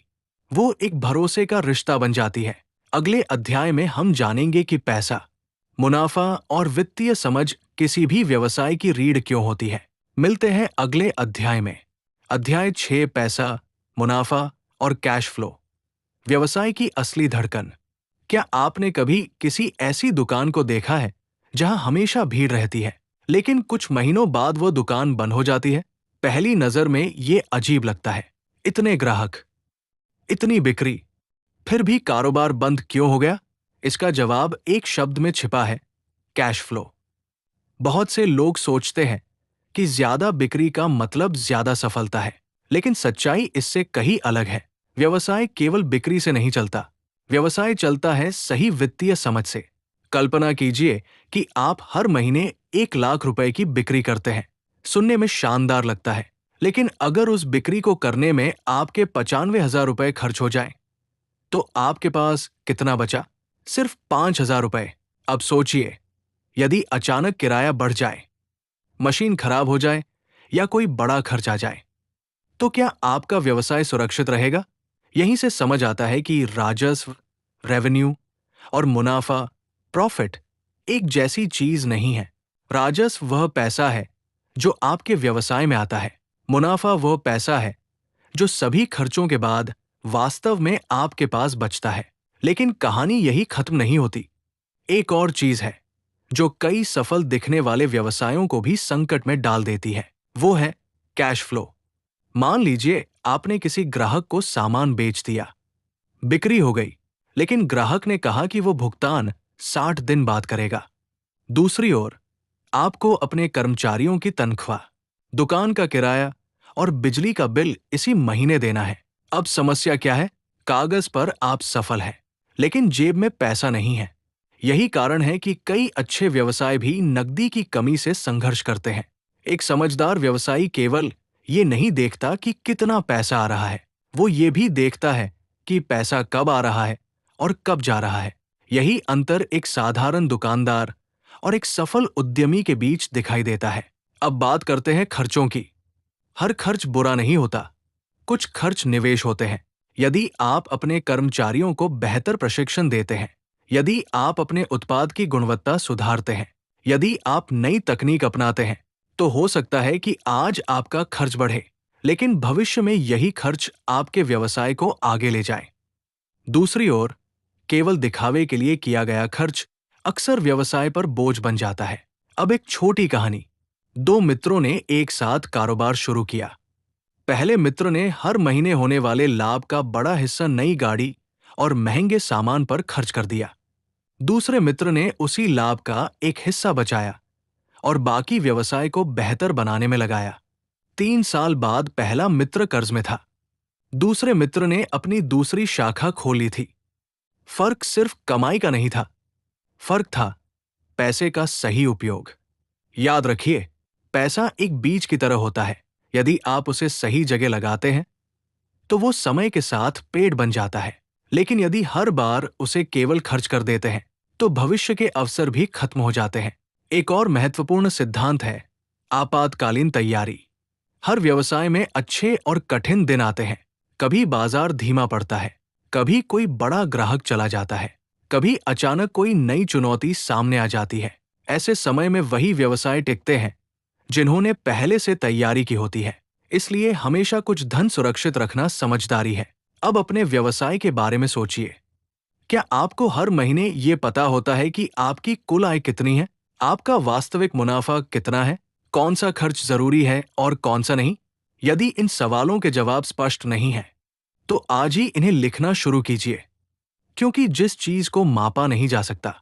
वो एक भरोसे का रिश्ता बन जाती है। अगले अध्याय में हम जानेंगे कि पैसा, मुनाफा और वित्तीय समझ किसी भी व्यवसाय की रीढ़ क्यों होती है। मिलते हैं अगले अध्याय में। अध्याय 6, पैसा, मुनाफा और कैश फ्लो, व्यवसाय की असली धड़कन। क्या आपने कभी किसी ऐसी दुकान को देखा है जहां हमेशा भीड़ रहती है, लेकिन कुछ महीनों बाद वो दुकान बंद हो जाती है? पहली नजर में ये अजीब लगता है, इतने ग्राहक, इतनी बिक्री, फिर भी कारोबार बंद क्यों हो गया? इसका जवाब एक शब्द में छिपा है, कैश फ्लो। बहुत से लोग सोचते हैं कि ज्यादा बिक्री का मतलब ज्यादा सफलता है, लेकिन सच्चाई इससे कहीं अलग है। व्यवसाय केवल बिक्री से नहीं चलता, व्यवसाय चलता है सही वित्तीय समझ से। कल्पना कीजिए कि आप हर महीने 1 लाख रुपए की बिक्री करते हैं। सुनने में शानदार लगता है, लेकिन अगर उस बिक्री को करने में आपके 95,000 रुपए खर्च हो जाएं, तो आपके पास कितना बचा? सिर्फ 5,000 रुपए। अब सोचिए, यदि अचानक किराया बढ़ जाए, मशीन खराब हो जाए या कोई बड़ा खर्च आ जाए, तो क्या आपका व्यवसाय सुरक्षित रहेगा? यहीं से समझ आता है कि राजस्व, रेवेन्यू और मुनाफा, प्रॉफिट एक जैसी चीज नहीं है। राजस्व वह पैसा है जो आपके व्यवसाय में आता है। मुनाफा वह पैसा है जो सभी खर्चों के बाद वास्तव में आपके पास बचता है। लेकिन कहानी यही खत्म नहीं होती। एक और चीज है जो कई सफल दिखने वाले व्यवसायों को भी संकट में डाल देती है। वो है कैश फ्लो। मान लीजिए आपने किसी ग्राहक को सामान बेच दिया, बिक्री हो गई, लेकिन ग्राहक ने कहा कि वो भुगतान 60 दिन बाद करेगा। दूसरी ओर आपको अपने कर्मचारियों की तनख्वाह, दुकान का किराया और बिजली का बिल इसी महीने देना है। अब समस्या क्या है? कागज पर आप सफल हैं, लेकिन जेब में पैसा नहीं है। यही कारण है कि कई अच्छे व्यवसाय भी नकदी की कमी से संघर्ष करते हैं। एक समझदार व्यवसायी केवल ये नहीं देखता कि कितना पैसा आ रहा है, वो ये भी देखता है कि पैसा कब आ रहा है और कब जा रहा है। यही अंतर एक साधारण दुकानदार और एक सफल उद्यमी के बीच दिखाई देता है। अब बात करते हैं खर्चों की। हर खर्च बुरा नहीं होता, कुछ खर्च निवेश होते हैं। यदि आप अपने कर्मचारियों को बेहतर प्रशिक्षण देते हैं, यदि आप अपने उत्पाद की गुणवत्ता सुधारते हैं, यदि आप नई तकनीक अपनाते हैं, तो हो सकता है कि आज आपका खर्च बढ़े, लेकिन भविष्य में यही खर्च आपके व्यवसाय को आगे ले जाए। दूसरी ओर, केवल दिखावे के लिए किया गया खर्च अक्सर व्यवसाय पर बोझ बन जाता है। अब एक छोटी कहानी। दो मित्रों ने एक साथ कारोबार शुरू किया। पहले मित्र ने हर महीने होने वाले लाभ का बड़ा हिस्सा नई गाड़ी और महंगे सामान पर खर्च कर दिया। दूसरे मित्र ने उसी लाभ का एक हिस्सा बचाया और बाकी व्यवसाय को बेहतर बनाने में लगाया। 3 साल बाद पहला मित्र कर्ज में था। दूसरे मित्र ने अपनी दूसरी शाखा खोली थी। फर्क सिर्फ कमाई का नहीं था, फर्क था पैसे का सही उपयोग। याद रखिए, पैसा एक बीज की तरह होता है। यदि आप उसे सही जगह लगाते हैं, तो वो समय के साथ पेड़ बन जाता है। लेकिन यदि हर बार उसे केवल खर्च कर देते हैं, तो भविष्य के अवसर भी खत्म हो जाते हैं। एक और महत्वपूर्ण सिद्धांत है आपातकालीन तैयारी। हर व्यवसाय में अच्छे और कठिन दिन आते हैं। कभी बाजार धीमा पड़ता है, कभी कोई बड़ा ग्राहक चला जाता है, कभी अचानक कोई नई चुनौती सामने आ जाती है। ऐसे समय में वही व्यवसाय टिकते हैं जिन्होंने पहले से तैयारी की होती है। इसलिए हमेशा कुछ धन सुरक्षित रखना समझदारी है। अब अपने व्यवसाय के बारे में सोचिए। क्या आपको हर महीने ये पता होता है कि आपकी कुल आय कितनी है? आपका वास्तविक मुनाफा कितना है? कौन सा खर्च जरूरी है और कौन सा नहीं? यदि इन सवालों के जवाब स्पष्ट नहीं है, तो आज ही इन्हें लिखना शुरू कीजिए, क्योंकि जिस चीज को मापा नहीं जा सकता,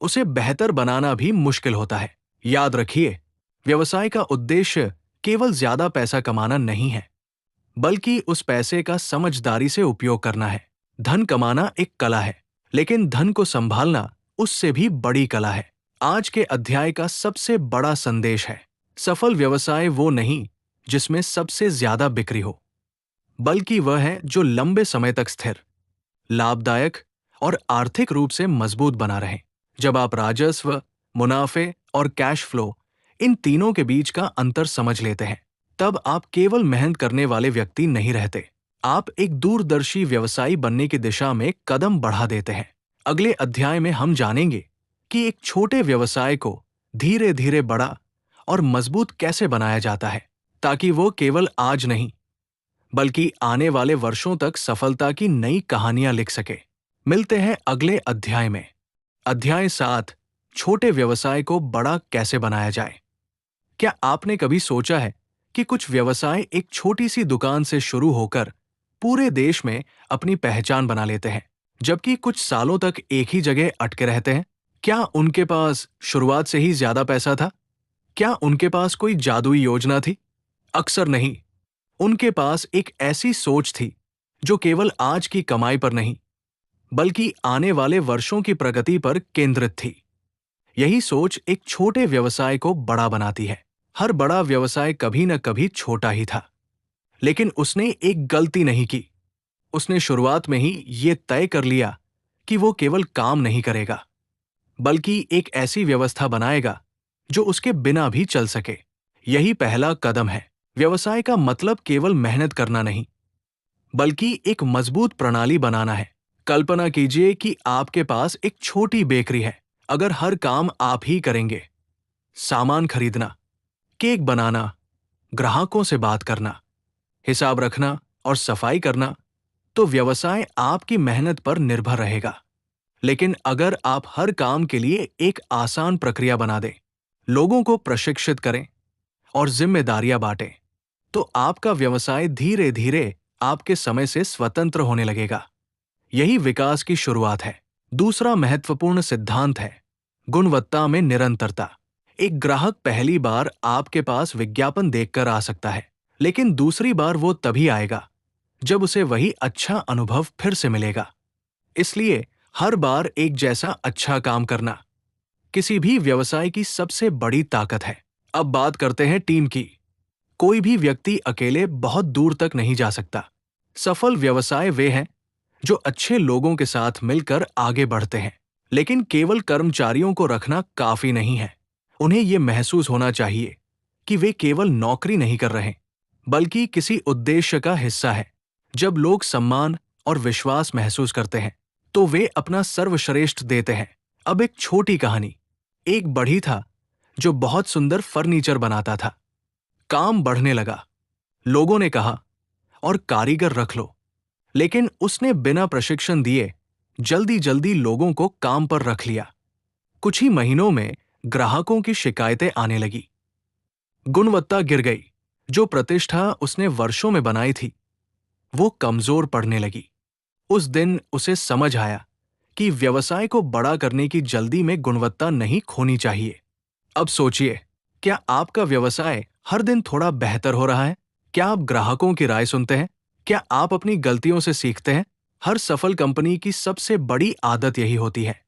उसे बेहतर बनाना भी मुश्किल होता है। याद रखिए, व्यवसाय का उद्देश्य केवल ज्यादा पैसा कमाना नहीं है, बल्कि उस पैसे का समझदारी से उपयोग करना है। धन कमाना एक कला है, लेकिन धन को संभालना उससे भी बड़ी कला है। आज के अध्याय का सबसे बड़ा संदेश है, सफल व्यवसाय वो नहीं जिसमें सबसे ज्यादा बिक्री हो, बल्कि वह है जो लंबे समय तक स्थिर, लाभदायक और आर्थिक रूप से मजबूत बना रहे। जब आप राजस्व, मुनाफे और कैश फ्लो, इन तीनों के बीच का अंतर समझ लेते हैं, तब आप केवल मेहनत करने वाले व्यक्ति नहीं रहते, आप एक दूरदर्शी व्यवसायी बनने की दिशा में कदम बढ़ा देते हैं। अगले अध्याय में हम जानेंगे कि एक छोटे व्यवसाय को धीरे धीरे बड़ा और मजबूत कैसे बनाया जाता है, ताकि वो केवल आज नहीं, बल्कि आने वाले वर्षों तक सफलता की नई कहानियां लिख सके। मिलते हैं अगले अध्याय में। अध्याय 7, छोटे व्यवसाय को बड़ा कैसे बनाया जाए। क्या आपने कभी सोचा है कि कुछ व्यवसाय एक छोटी सी दुकान से शुरू होकर पूरे देश में अपनी पहचान बना लेते हैं, जबकि कुछ सालों तक एक ही जगह अटके रहते हैं? क्या उनके पास शुरुआत से ही ज्यादा पैसा था? क्या उनके पास कोई जादुई योजना थी? अक्सर नहीं। उनके पास एक ऐसी सोच थी जो केवल आज की कमाई पर नहीं, बल्कि आने वाले वर्षों की प्रगति पर केंद्रित थी। यही सोच एक छोटे व्यवसाय को बड़ा बनाती है। हर बड़ा व्यवसाय कभी न कभी छोटा ही था, लेकिन उसने एक गलती नहीं की। उसने शुरुआत में ही ये तय कर लिया कि वो केवल काम नहीं करेगा, बल्कि एक ऐसी व्यवस्था बनाएगा जो उसके बिना भी चल सके। यही पहला कदम है। व्यवसाय का मतलब केवल मेहनत करना नहीं, बल्कि एक मजबूत प्रणाली बनाना है। कल्पना कीजिए कि आपके पास एक छोटी बेकरी है। अगर हर काम आप ही करेंगे, सामान खरीदना, केक बनाना, ग्राहकों से बात करना, हिसाब रखना और सफाई करना, तो व्यवसाय आपकी मेहनत पर निर्भर रहेगा। लेकिन अगर आप हर काम के लिए एक आसान प्रक्रिया बना दें, लोगों को प्रशिक्षित करें और जिम्मेदारियां बांटें, तो आपका व्यवसाय धीरे धीरे आपके समय से स्वतंत्र होने लगेगा। यही विकास की शुरुआत है। दूसरा महत्वपूर्ण सिद्धांत है गुणवत्ता में निरंतरता। एक ग्राहक पहली बार आपके पास विज्ञापन देखकर आ सकता है, लेकिन दूसरी बार वो तभी आएगा जब उसे वही अच्छा अनुभव फिर से मिलेगा। इसलिए हर बार एक जैसा अच्छा काम करना किसी भी व्यवसाय की सबसे बड़ी ताकत है। अब बात करते हैं टीम की। कोई भी व्यक्ति अकेले बहुत दूर तक नहीं जा सकता। सफल व्यवसाय वे हैं जो अच्छे लोगों के साथ मिलकर आगे बढ़ते हैं। लेकिन केवल कर्मचारियों को रखना काफी नहीं है। उन्हें यह महसूस होना चाहिए कि वे केवल नौकरी नहीं कर रहे, बल्कि किसी उद्देश्य का हिस्सा है। जब लोग सम्मान और विश्वास महसूस करते हैं, तो वे अपना सर्वश्रेष्ठ देते हैं। अब एक छोटी कहानी। एक बढ़ई था जो बहुत सुंदर फर्नीचर बनाता था। काम बढ़ने लगा। लोगों ने कहा, और कारीगर रख लो। लेकिन उसने बिना प्रशिक्षण दिए जल्दी जल्दी लोगों को काम पर रख लिया। कुछ ही महीनों में ग्राहकों की शिकायतें आने लगी। गुणवत्ता गिर गई। जो प्रतिष्ठा उसने वर्षों में बनाई थी, वो कमजोर पड़ने लगी। उस दिन उसे समझ आया कि व्यवसाय को बड़ा करने की जल्दी में गुणवत्ता नहीं खोनी चाहिए। अब सोचिए, क्या आपका व्यवसाय हर दिन थोड़ा बेहतर हो रहा है? क्या आप ग्राहकों की राय सुनते हैं? क्या आप अपनी गलतियों से सीखते हैं? हर सफल कंपनी की सबसे बड़ी आदत यही होती है।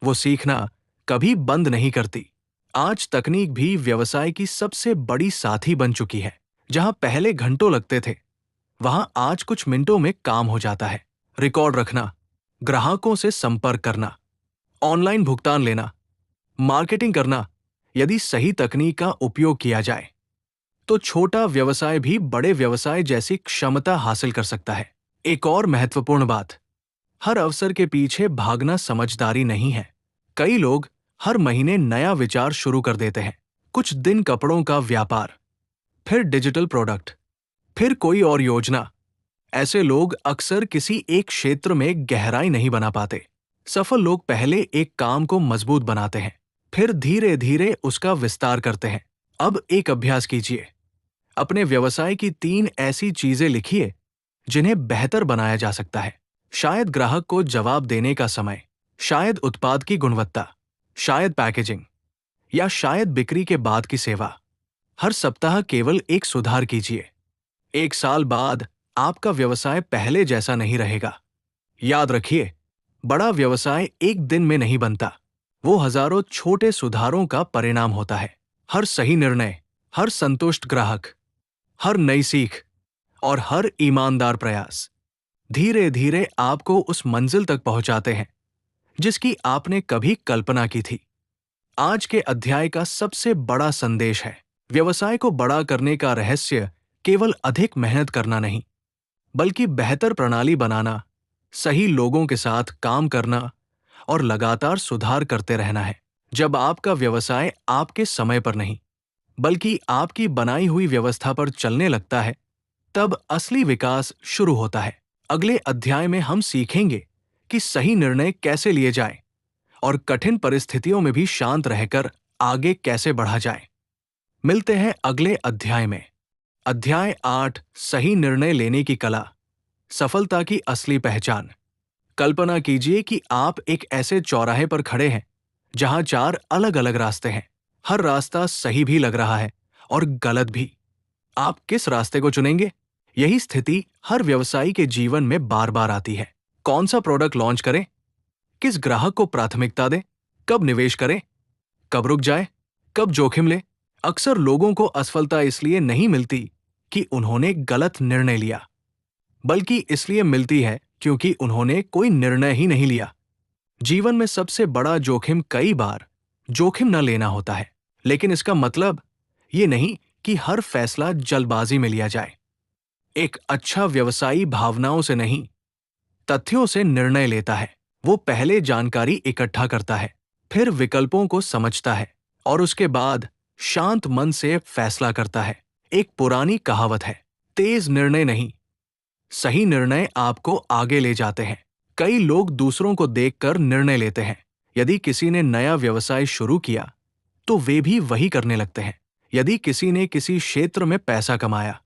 वो सीखना कभी बंद नहीं करती। आज तकनीक भी व्यवसाय की सबसे बड़ी साथी बन चुकी है। जहां पहले घंटों लगते थे, वहां आज कुछ मिनटों में काम हो जाता है। रिकॉर्ड रखना, ग्राहकों से संपर्क करना, ऑनलाइन भुगतान लेना, मार्केटिंग करना, यदि सही तकनीक का उपयोग किया जाए, तो छोटा व्यवसाय भी बड़े व्यवसाय जैसी क्षमता हासिल कर सकता है। एक और महत्वपूर्ण बात, हर अवसर के पीछे भागना समझदारी नहीं है। कई लोग हर महीने नया विचार शुरू कर देते हैं। कुछ दिन कपड़ों का व्यापार, फिर डिजिटल प्रोडक्ट, फिर कोई और योजना। ऐसे लोग अक्सर किसी एक क्षेत्र में गहराई नहीं बना पाते। सफल लोग पहले एक काम को मजबूत बनाते हैं, फिर धीरे धीरे उसका विस्तार करते हैं। अब एक अभ्यास कीजिए। अपने व्यवसाय की 3 ऐसी चीजें लिखिए जिन्हें बेहतर बनाया जा सकता है। शायद ग्राहक को जवाब देने का समय, शायद उत्पाद की गुणवत्ता, शायद पैकेजिंग, या शायद बिक्री के बाद की सेवा। हर सप्ताह केवल एक सुधार कीजिए। 1 साल बाद आपका व्यवसाय पहले जैसा नहीं रहेगा। याद रखिए, बड़ा व्यवसाय एक दिन में नहीं बनता। वो हजारों छोटे सुधारों का परिणाम होता है। हर सही निर्णय, हर संतुष्ट ग्राहक, हर नई सीख और हर ईमानदार प्रयास धीरे धीरे आपको उस मंजिल तक पहुंचाते हैं जिसकी आपने कभी कल्पना की थी। आज के अध्याय का सबसे बड़ा संदेश है, व्यवसाय को बड़ा करने का रहस्य केवल अधिक मेहनत करना नहीं, बल्कि बेहतर प्रणाली बनाना, सही लोगों के साथ काम करना और लगातार सुधार करते रहना है। जब आपका व्यवसाय आपके समय पर नहीं, बल्कि आपकी बनाई हुई व्यवस्था पर चलने लगता है, तब असली विकास शुरू होता है। अगले अध्याय में हम सीखेंगे कि सही निर्णय कैसे लिए जाएं और कठिन परिस्थितियों में भी शांत रहकर आगे कैसे बढ़ा जाए। मिलते हैं अगले अध्याय में। अध्याय 8, सही निर्णय लेने की कला, सफलता की असली पहचान। कल्पना कीजिए कि आप एक ऐसे चौराहे पर खड़े हैं जहां 4 अलग अलग रास्ते हैं। हर रास्ता सही भी लग रहा है और गलत भी। आप किस रास्ते को चुनेंगे? यही स्थिति हर व्यवसायी के जीवन में बार बार आती है। कौन सा प्रोडक्ट लॉन्च करें? किस ग्राहक को प्राथमिकता दें? कब निवेश करें? कब रुक जाए? कब जोखिम लें? अक्सर लोगों को असफलता इसलिए नहीं मिलती कि उन्होंने गलत निर्णय लिया, बल्कि इसलिए मिलती है क्योंकि उन्होंने कोई निर्णय ही नहीं लिया। जीवन में सबसे बड़ा जोखिम कई बार जोखिम न लेना होता है, लेकिन इसका मतलब ये नहीं कि हर फैसला जल्दबाजी में लिया जाए। एक अच्छा व्यवसायी भावनाओं से नहीं, तथ्यों से निर्णय लेता है। वो पहले जानकारी इकट्ठा करता है, फिर विकल्पों को समझता है और उसके बाद शांत मन से फैसला करता है। एक पुरानी कहावत है, तेज निर्णय नहीं, सही निर्णय आपको आगे ले जाते हैं। कई लोग दूसरों को देखकर निर्णय लेते हैं। यदि किसी ने नया व्यवसाय शुरू किया, तो वे भी वही करने लगते हैं। यदि किसी ने किसी क्षेत्र में पैसा कमाया,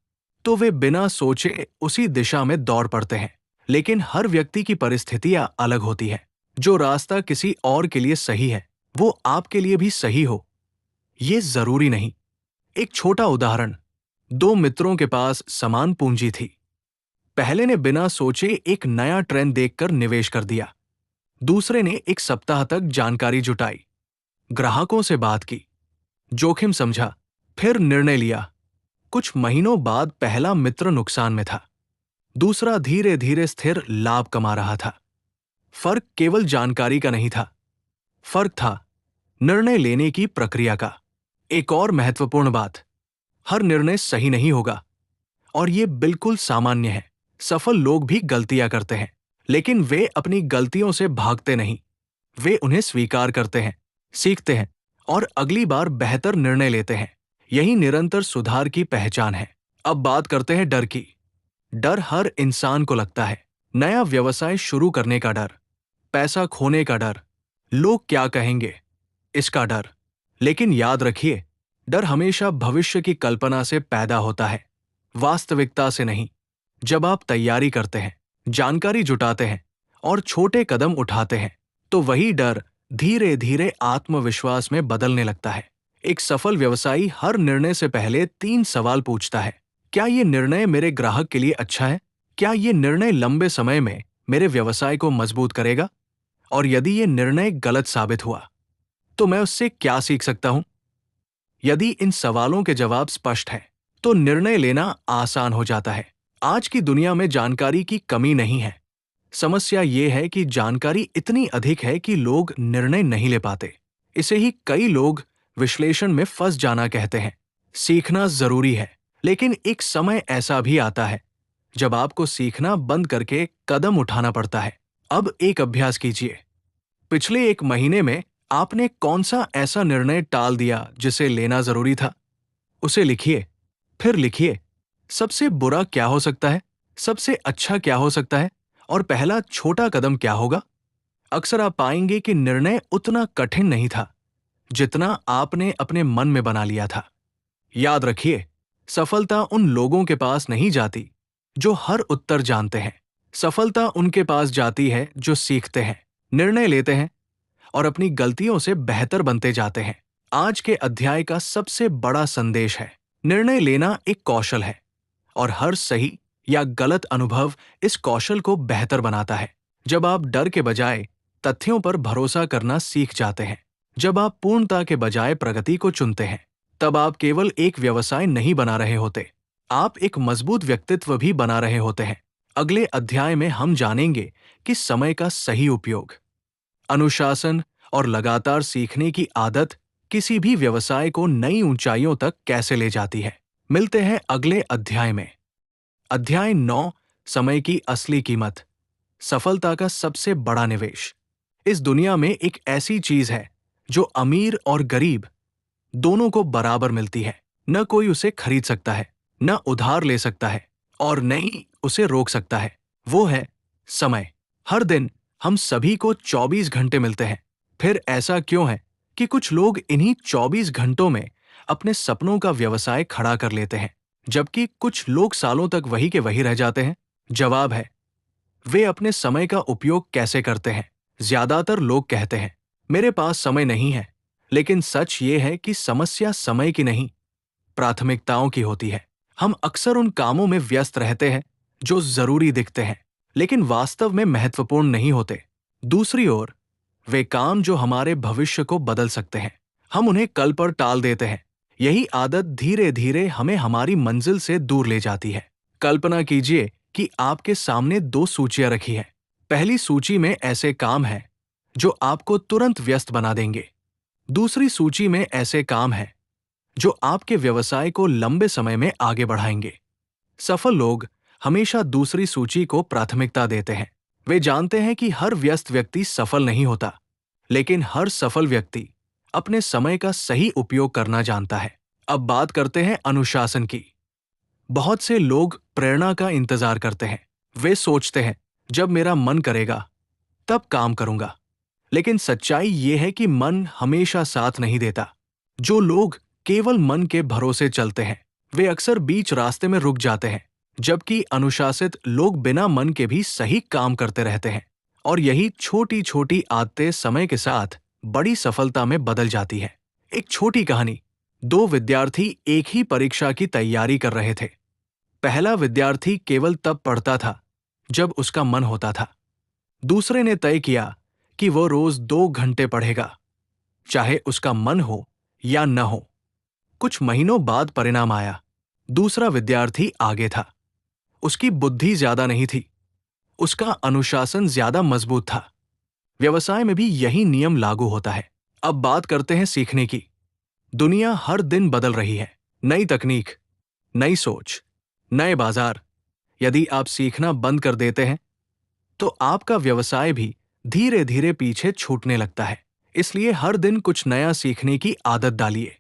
तो वे बिना सोचे उसी दिशा में दौड़ पड़ते हैं। लेकिन हर व्यक्ति की परिस्थितियां अलग होती है। जो रास्ता किसी और के लिए सही है, वो आपके लिए भी सही हो, ये जरूरी नहीं। एक छोटा उदाहरण, दो मित्रों के पास समान पूंजी थी। पहले ने बिना सोचे एक नया ट्रेंड देखकर निवेश कर दिया। दूसरे ने एक सप्ताह तक जानकारी जुटाई, ग्राहकों से बात की, जोखिम समझा, फिर निर्णय लिया। कुछ महीनों बाद पहला मित्र नुकसान में था, दूसरा धीरे धीरे स्थिर लाभ कमा रहा था। फर्क केवल जानकारी का नहीं था, फर्क था निर्णय लेने की प्रक्रिया का। एक और महत्वपूर्ण बात, हर निर्णय सही नहीं होगा और ये बिल्कुल सामान्य है। सफल लोग भी गलतियां करते हैं, लेकिन वे अपनी गलतियों से भागते नहीं। वे उन्हें स्वीकार करते हैं, सीखते हैं और अगली बार बेहतर निर्णय लेते हैं। यही निरंतर सुधार की पहचान है। अब बात करते हैं डर की। डर हर इंसान को लगता है। नया व्यवसाय शुरू करने का डर, पैसा खोने का डर, लोग क्या कहेंगे, इसका डर। लेकिन याद रखिए, डर हमेशा भविष्य की कल्पना से पैदा होता है, वास्तविकता से नहीं। जब आप तैयारी करते हैं, जानकारी जुटाते हैं और छोटे कदम उठाते हैं, तो वही डर धीरे धीरे आत्मविश्वास में बदलने लगता है। एक सफल व्यवसायी हर निर्णय से पहले 3 सवाल पूछता है। क्या ये निर्णय मेरे ग्राहक के लिए अच्छा है? क्या ये निर्णय लंबे समय में मेरे व्यवसाय को मजबूत करेगा? और यदि ये निर्णय गलत साबित हुआ, तो मैं उससे क्या सीख सकता हूं? यदि इन सवालों के जवाब स्पष्ट हैं, तो निर्णय लेना आसान हो जाता है। आज की दुनिया में जानकारी की कमी नहीं है। समस्या ये है कि जानकारी इतनी अधिक है कि लोग निर्णय नहीं ले पाते। इसे ही कई लोग विश्लेषण में फंस जाना कहते हैं। सीखना जरूरी है, लेकिन एक समय ऐसा भी आता है जब आपको सीखना बंद करके कदम उठाना पड़ता है। अब एक अभ्यास कीजिए। पिछले 1 महीने में आपने कौन सा ऐसा निर्णय टाल दिया जिसे लेना जरूरी था? उसे लिखिए, फिर लिखिए, सबसे बुरा क्या हो सकता है, सबसे अच्छा क्या हो सकता है और पहला छोटा कदम क्या होगा। अक्सर आप पाएंगे कि निर्णय उतना कठिन नहीं था जितना आपने अपने मन में बना लिया था। याद रखिए, सफलता उन लोगों के पास नहीं जाती जो हर उत्तर जानते हैं। सफलता उनके पास जाती है जो सीखते हैं, निर्णय लेते हैं और अपनी गलतियों से बेहतर बनते जाते हैं। आज के अध्याय का सबसे बड़ा संदेश है, निर्णय लेना एक कौशल है और हर सही या गलत अनुभव इस कौशल को बेहतर बनाता है। जब आप डर के बजाय तथ्यों पर भरोसा करना सीख जाते हैं, जब आप पूर्णता के बजाय प्रगति को चुनते हैं, तब आप केवल एक व्यवसाय नहीं बना रहे होते, आप एक मजबूत व्यक्तित्व भी बना रहे होते हैं। अगले अध्याय में हम जानेंगे कि समय का सही उपयोग, अनुशासन और लगातार सीखने की आदत किसी भी व्यवसाय को नई ऊंचाइयों तक कैसे ले जाती है। मिलते हैं अगले अध्याय में। अध्याय 9, समय की असली कीमत, सफलता का सबसे बड़ा निवेश। इस दुनिया में एक ऐसी चीज है जो अमीर और गरीब दोनों को बराबर मिलती है। न कोई उसे खरीद सकता है, न उधार ले सकता है और न ही उसे रोक सकता है। वो है समय। हर दिन हम सभी को 24 घंटे मिलते हैं। फिर ऐसा क्यों है कि कुछ लोग इन्हीं 24 घंटों में अपने सपनों का व्यवसाय खड़ा कर लेते हैं, जबकि कुछ लोग सालों तक वही के वही रह जाते हैं? जवाब है, वे अपने समय का उपयोग कैसे करते हैं। ज्यादातर लोग कहते हैं, मेरे पास समय नहीं है, लेकिन सच ये है कि समस्या समय की नहीं, प्राथमिकताओं की होती है। हम अक्सर उन कामों में व्यस्त रहते हैं जो जरूरी दिखते हैं, लेकिन वास्तव में महत्वपूर्ण नहीं होते। दूसरी ओर, वे काम जो हमारे भविष्य को बदल सकते हैं, हम उन्हें कल पर टाल देते हैं। यही आदत धीरे धीरे हमें हमारी मंजिल से दूर ले जाती है। कल्पना कीजिए कि आपके सामने 2 सूचियां रखी हैं। पहली सूची में ऐसे काम हैं जो आपको तुरंत व्यस्त बना देंगे। दूसरी सूची में ऐसे काम हैं जो आपके व्यवसाय को लंबे समय में आगे बढ़ाएंगे। सफल लोग हमेशा दूसरी सूची को प्राथमिकता देते हैं। वे जानते हैं कि हर व्यस्त व्यक्ति सफल नहीं होता, लेकिन हर सफल व्यक्ति अपने समय का सही उपयोग करना जानता है। अब बात करते हैं अनुशासन की। बहुत से लोग प्रेरणा का इंतजार करते हैं। वे सोचते हैं, जब मेरा मन करेगा तब काम करूंगा। लेकिन सच्चाई यह है कि मन हमेशा साथ नहीं देता। जो लोग केवल मन के भरोसे चलते हैं, वे अक्सर बीच रास्ते में रुक जाते हैं, जबकि अनुशासित लोग बिना मन के भी सही काम करते रहते हैं। और यही छोटी छोटी आदतें समय के साथ बड़ी सफलता में बदल जाती है। एक छोटी कहानी। दो विद्यार्थी एक ही परीक्षा की तैयारी कर रहे थे। पहला विद्यार्थी केवल तब पढ़ता था जब उसका मन होता था। दूसरे ने तय किया कि वो रोज 2 घंटे पढ़ेगा, चाहे उसका मन हो या न हो। कुछ महीनों बाद परिणाम आया। दूसरा विद्यार्थी आगे था। उसकी बुद्धि ज्यादा नहीं थी, उसका अनुशासन ज्यादा मजबूत था। व्यवसाय में भी यही नियम लागू होता है। अब बात करते हैं सीखने की। दुनिया हर दिन बदल रही है। नई तकनीक, नई सोच, नए बाजार। यदि आप सीखना बंद कर देते हैं तो आपका व्यवसाय भी धीरे धीरे पीछे छूटने लगता है। इसलिए हर दिन कुछ नया सीखने की आदत डालिए।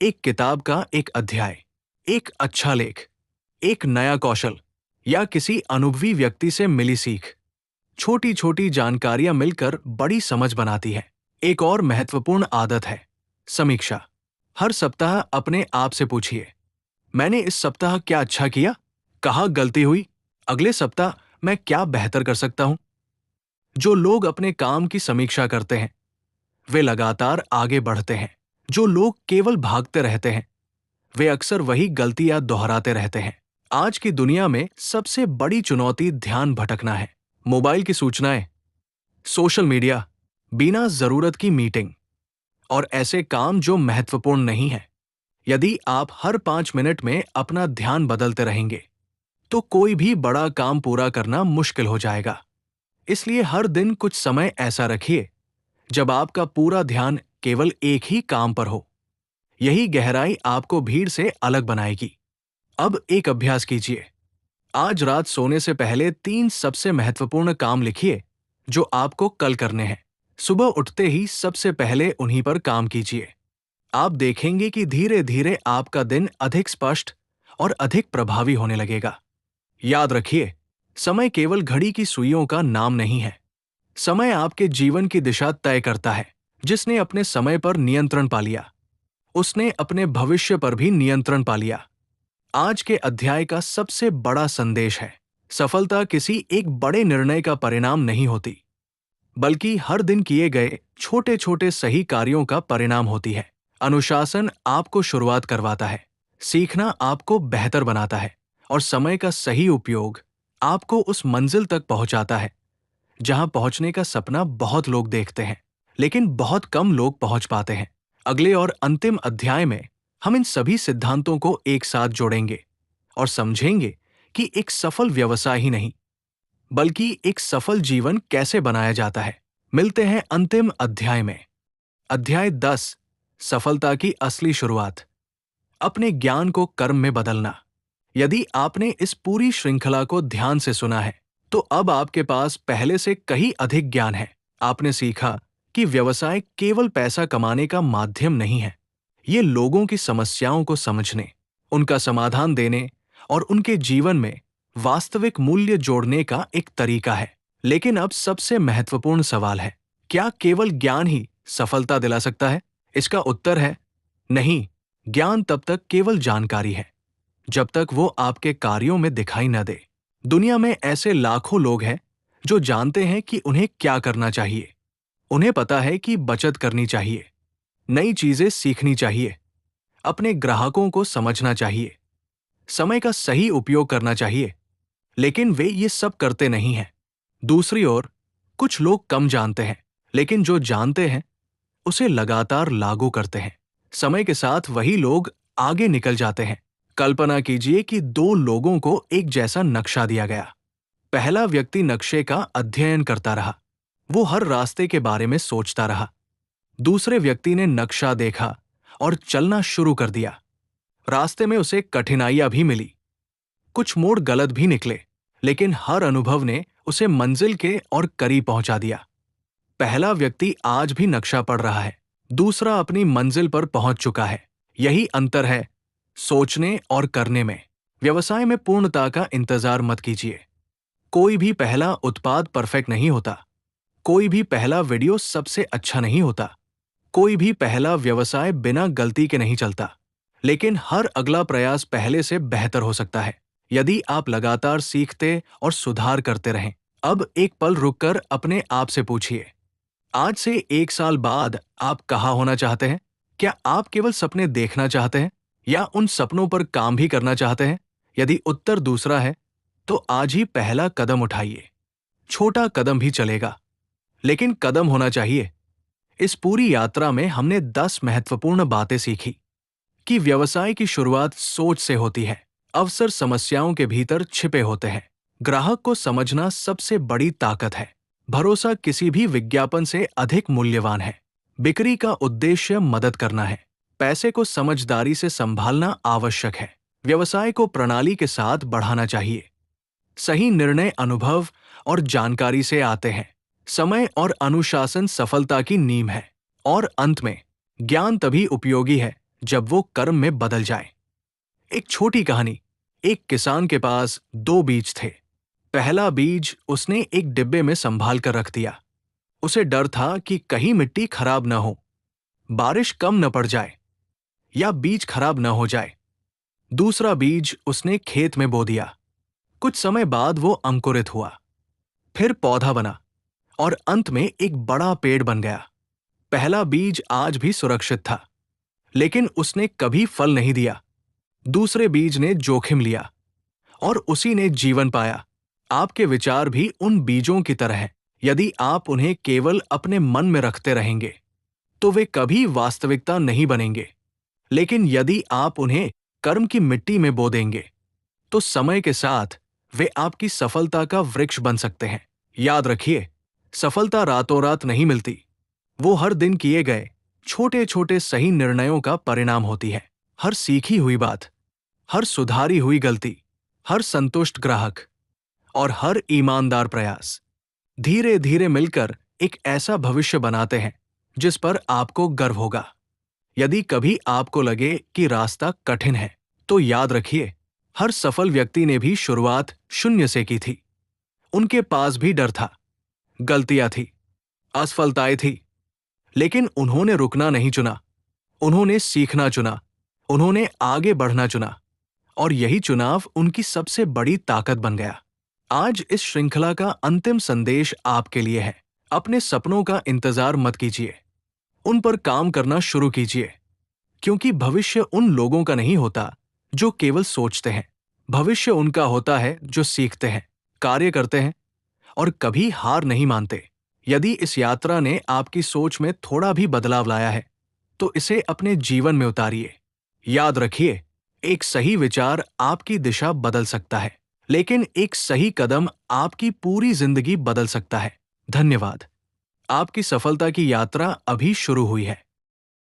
एक किताब का एक अध्याय, एक अच्छा लेख, एक नया कौशल या किसी अनुभवी व्यक्ति से मिली सीख। छोटी छोटी जानकारियां मिलकर बड़ी समझ बनाती है। एक और महत्वपूर्ण आदत है समीक्षा। हर सप्ताह अपने आप से पूछिए, मैंने इस सप्ताह क्या अच्छा किया, कहाँ गलती हुई, अगले सप्ताह मैं क्या बेहतर कर सकता हूं। जो लोग अपने काम की समीक्षा करते हैं वे लगातार आगे बढ़ते हैं। जो लोग केवल भागते रहते हैं वे अक्सर वही गलतियां दोहराते रहते हैं। आज की दुनिया में सबसे बड़ी चुनौती ध्यान भटकना है। मोबाइल की सूचनाएं, सोशल मीडिया, बिना जरूरत की मीटिंग और ऐसे काम जो महत्वपूर्ण नहीं है। यदि आप हर 5 मिनट में अपना ध्यान बदलते रहेंगे तो कोई भी बड़ा काम पूरा करना मुश्किल हो जाएगा। इसलिए हर दिन कुछ समय ऐसा रखिए जब आपका पूरा ध्यान केवल एक ही काम पर हो। यही गहराई आपको भीड़ से अलग बनाएगी। अब एक अभ्यास कीजिए। आज रात सोने से पहले 3 सबसे महत्वपूर्ण काम लिखिए जो आपको कल करने हैं। सुबह उठते ही सबसे पहले उन्हीं पर काम कीजिए। आप देखेंगे कि धीरे धीरे आपका दिन अधिक स्पष्ट और अधिक प्रभावी होने लगेगा। याद रखिए, समय केवल घड़ी की सुइयों का नाम नहीं है। समय आपके जीवन की दिशा तय करता है। जिसने अपने समय पर नियंत्रण पा लिया, उसने अपने भविष्य पर भी नियंत्रण पा लिया। आज के अध्याय का सबसे बड़ा संदेश है, सफलता किसी एक बड़े निर्णय का परिणाम नहीं होती, बल्कि हर दिन किए गए छोटे छोटे सही कार्यों का परिणाम होती है। अनुशासन आपको शुरुआत करवाता है, सीखना आपको बेहतर बनाता है और समय का सही उपयोग आपको उस मंजिल तक पहुंचाता है जहां पहुंचने का सपना बहुत लोग देखते हैं, लेकिन बहुत कम लोग पहुंच पाते हैं। अगले और अंतिम अध्याय में हम इन सभी सिद्धांतों को एक साथ जोड़ेंगे और समझेंगे कि एक सफल व्यवसाय ही नहीं, बल्कि एक सफल जीवन कैसे बनाया जाता है। मिलते हैं अंतिम अध्याय में। अध्याय 10, सफलता की असली शुरुआत। अपने ज्ञान को कर्म में बदलना। यदि आपने इस पूरी श्रृंखला को ध्यान से सुना है तो अब आपके पास पहले से कहीं अधिक ज्ञान है। आपने सीखा कि व्यवसाय केवल पैसा कमाने का माध्यम नहीं है। ये लोगों की समस्याओं को समझने, उनका समाधान देने और उनके जीवन में वास्तविक मूल्य जोड़ने का एक तरीका है। लेकिन अब सबसे महत्वपूर्ण सवाल है, क्या केवल ज्ञान ही सफलता दिला सकता है? इसका उत्तर है नहीं। ज्ञान तब तक केवल जानकारी है जब तक वो आपके कार्यों में दिखाई न दे। दुनिया में ऐसे लाखों लोग हैं जो जानते हैं कि उन्हें क्या करना चाहिए। उन्हें पता है कि बचत करनी चाहिए, नई चीजें सीखनी चाहिए, अपने ग्राहकों को समझना चाहिए, समय का सही उपयोग करना चाहिए, लेकिन वे ये सब करते नहीं हैं। दूसरी ओर, कुछ लोग कम जानते हैं, लेकिन जो जानते हैं उसे लगातार लागू करते हैं। समय के साथ वही लोग आगे निकल जाते हैं। कल्पना कीजिए कि 2 लोगों को एक जैसा नक्शा दिया गया। पहला व्यक्ति नक्शे का अध्ययन करता रहा, वो हर रास्ते के बारे में सोचता रहा। दूसरे व्यक्ति ने नक्शा देखा और चलना शुरू कर दिया। रास्ते में उसे कठिनाइयां भी मिली, कुछ मोड़ गलत भी निकले, लेकिन हर अनुभव ने उसे मंजिल के और करीब पहुंचा दिया। पहला व्यक्ति आज भी नक्शा पढ़ रहा है, दूसरा अपनी मंजिल पर पहुंच चुका है। यही अंतर है सोचने और करने में। व्यवसाय में पूर्णता का इंतजार मत कीजिए। कोई भी पहला उत्पाद परफेक्ट नहीं होता, कोई भी पहला वीडियो सबसे अच्छा नहीं होता, कोई भी पहला व्यवसाय बिना गलती के नहीं चलता, लेकिन हर अगला प्रयास पहले से बेहतर हो सकता है यदि आप लगातार सीखते और सुधार करते रहें। अब एक पल रुककर अपने आप से पूछिए, आज से 1 साल बाद आप कहाँ होना चाहते हैं? क्या आप केवल सपने देखना चाहते हैं या उन सपनों पर काम भी करना चाहते हैं? यदि उत्तर दूसरा है, तो आज ही पहला कदम उठाइए। छोटा कदम भी चलेगा, लेकिन कदम होना चाहिए। इस पूरी यात्रा में हमने 10 महत्वपूर्ण बातें सीखी कि व्यवसाय की शुरुआत सोच से होती है, अवसर समस्याओं के भीतर छिपे होते हैं, ग्राहक को समझना सबसे बड़ी ताकत है, भरोसा किसी भी विज्ञापन से अधिक मूल्यवान है, बिक्री का उद्देश्य मदद करना है, पैसे को समझदारी से संभालना आवश्यक है, व्यवसाय को प्रणाली के साथ बढ़ाना चाहिए, सही निर्णय अनुभव और जानकारी से आते हैं, समय और अनुशासन सफलता की नींव है, और अंत में ज्ञान तभी उपयोगी है जब वो कर्म में बदल जाए। एक छोटी कहानी। एक किसान के पास 2 बीज थे। पहला बीज उसने एक डिब्बे में संभाल कर रख दिया। उसे डर था कि कहीं मिट्टी खराब न हो, बारिश कम न पड़ जाए या बीज खराब न हो जाए। दूसरा बीज उसने खेत में बो दिया। कुछ समय बाद वो अंकुरित हुआ, फिर पौधा बना और अंत में एक बड़ा पेड़ बन गया। पहला बीज आज भी सुरक्षित था, लेकिन उसने कभी फल नहीं दिया। दूसरे बीज ने जोखिम लिया और उसी ने जीवन पाया। आपके विचार भी उन बीजों की तरह हैं। यदि आप उन्हें केवल अपने मन में रखते रहेंगे, तो वे कभी वास्तविकता नहीं बनेंगे। लेकिन यदि आप उन्हें कर्म की मिट्टी में बो देंगे, तो समय के साथ वे आपकी सफलता का वृक्ष बन सकते हैं। याद रखिए, सफलता रातों रात नहीं मिलती। वो हर दिन किए गए छोटे छोटे सही निर्णयों का परिणाम होती है। हर सीखी हुई बात, हर सुधारी हुई गलती, हर संतुष्ट ग्राहक और हर ईमानदार प्रयास धीरे धीरे मिलकर एक ऐसा भविष्य बनाते हैं जिस पर आपको गर्व होगा। यदि कभी आपको लगे कि रास्ता कठिन है, तो याद रखिए, हर सफल व्यक्ति ने भी शुरुआत शून्य से की थी। उनके पास भी डर था, गलतियां थी, असफलताएं थी, लेकिन उन्होंने रुकना नहीं चुना। उन्होंने सीखना चुना, उन्होंने आगे बढ़ना चुना, और यही चुनाव उनकी सबसे बड़ी ताकत बन गया। आज इस श्रृंखला का अंतिम संदेश आपके लिए है। अपने सपनों का इंतजार मत कीजिए, उन पर काम करना शुरू कीजिए, क्योंकि भविष्य उन लोगों का नहीं होता जो केवल सोचते हैं। भविष्य उनका होता है जो सीखते हैं, कार्य करते हैं और कभी हार नहीं मानते। यदि इस यात्रा ने आपकी सोच में थोड़ा भी बदलाव लाया है, तो इसे अपने जीवन में उतारिए। याद रखिए, एक सही विचार आपकी दिशा बदल सकता है, लेकिन एक सही कदम आपकी पूरी जिंदगी बदल सकता है। धन्यवाद। आपकी सफलता की यात्रा अभी शुरू हुई है।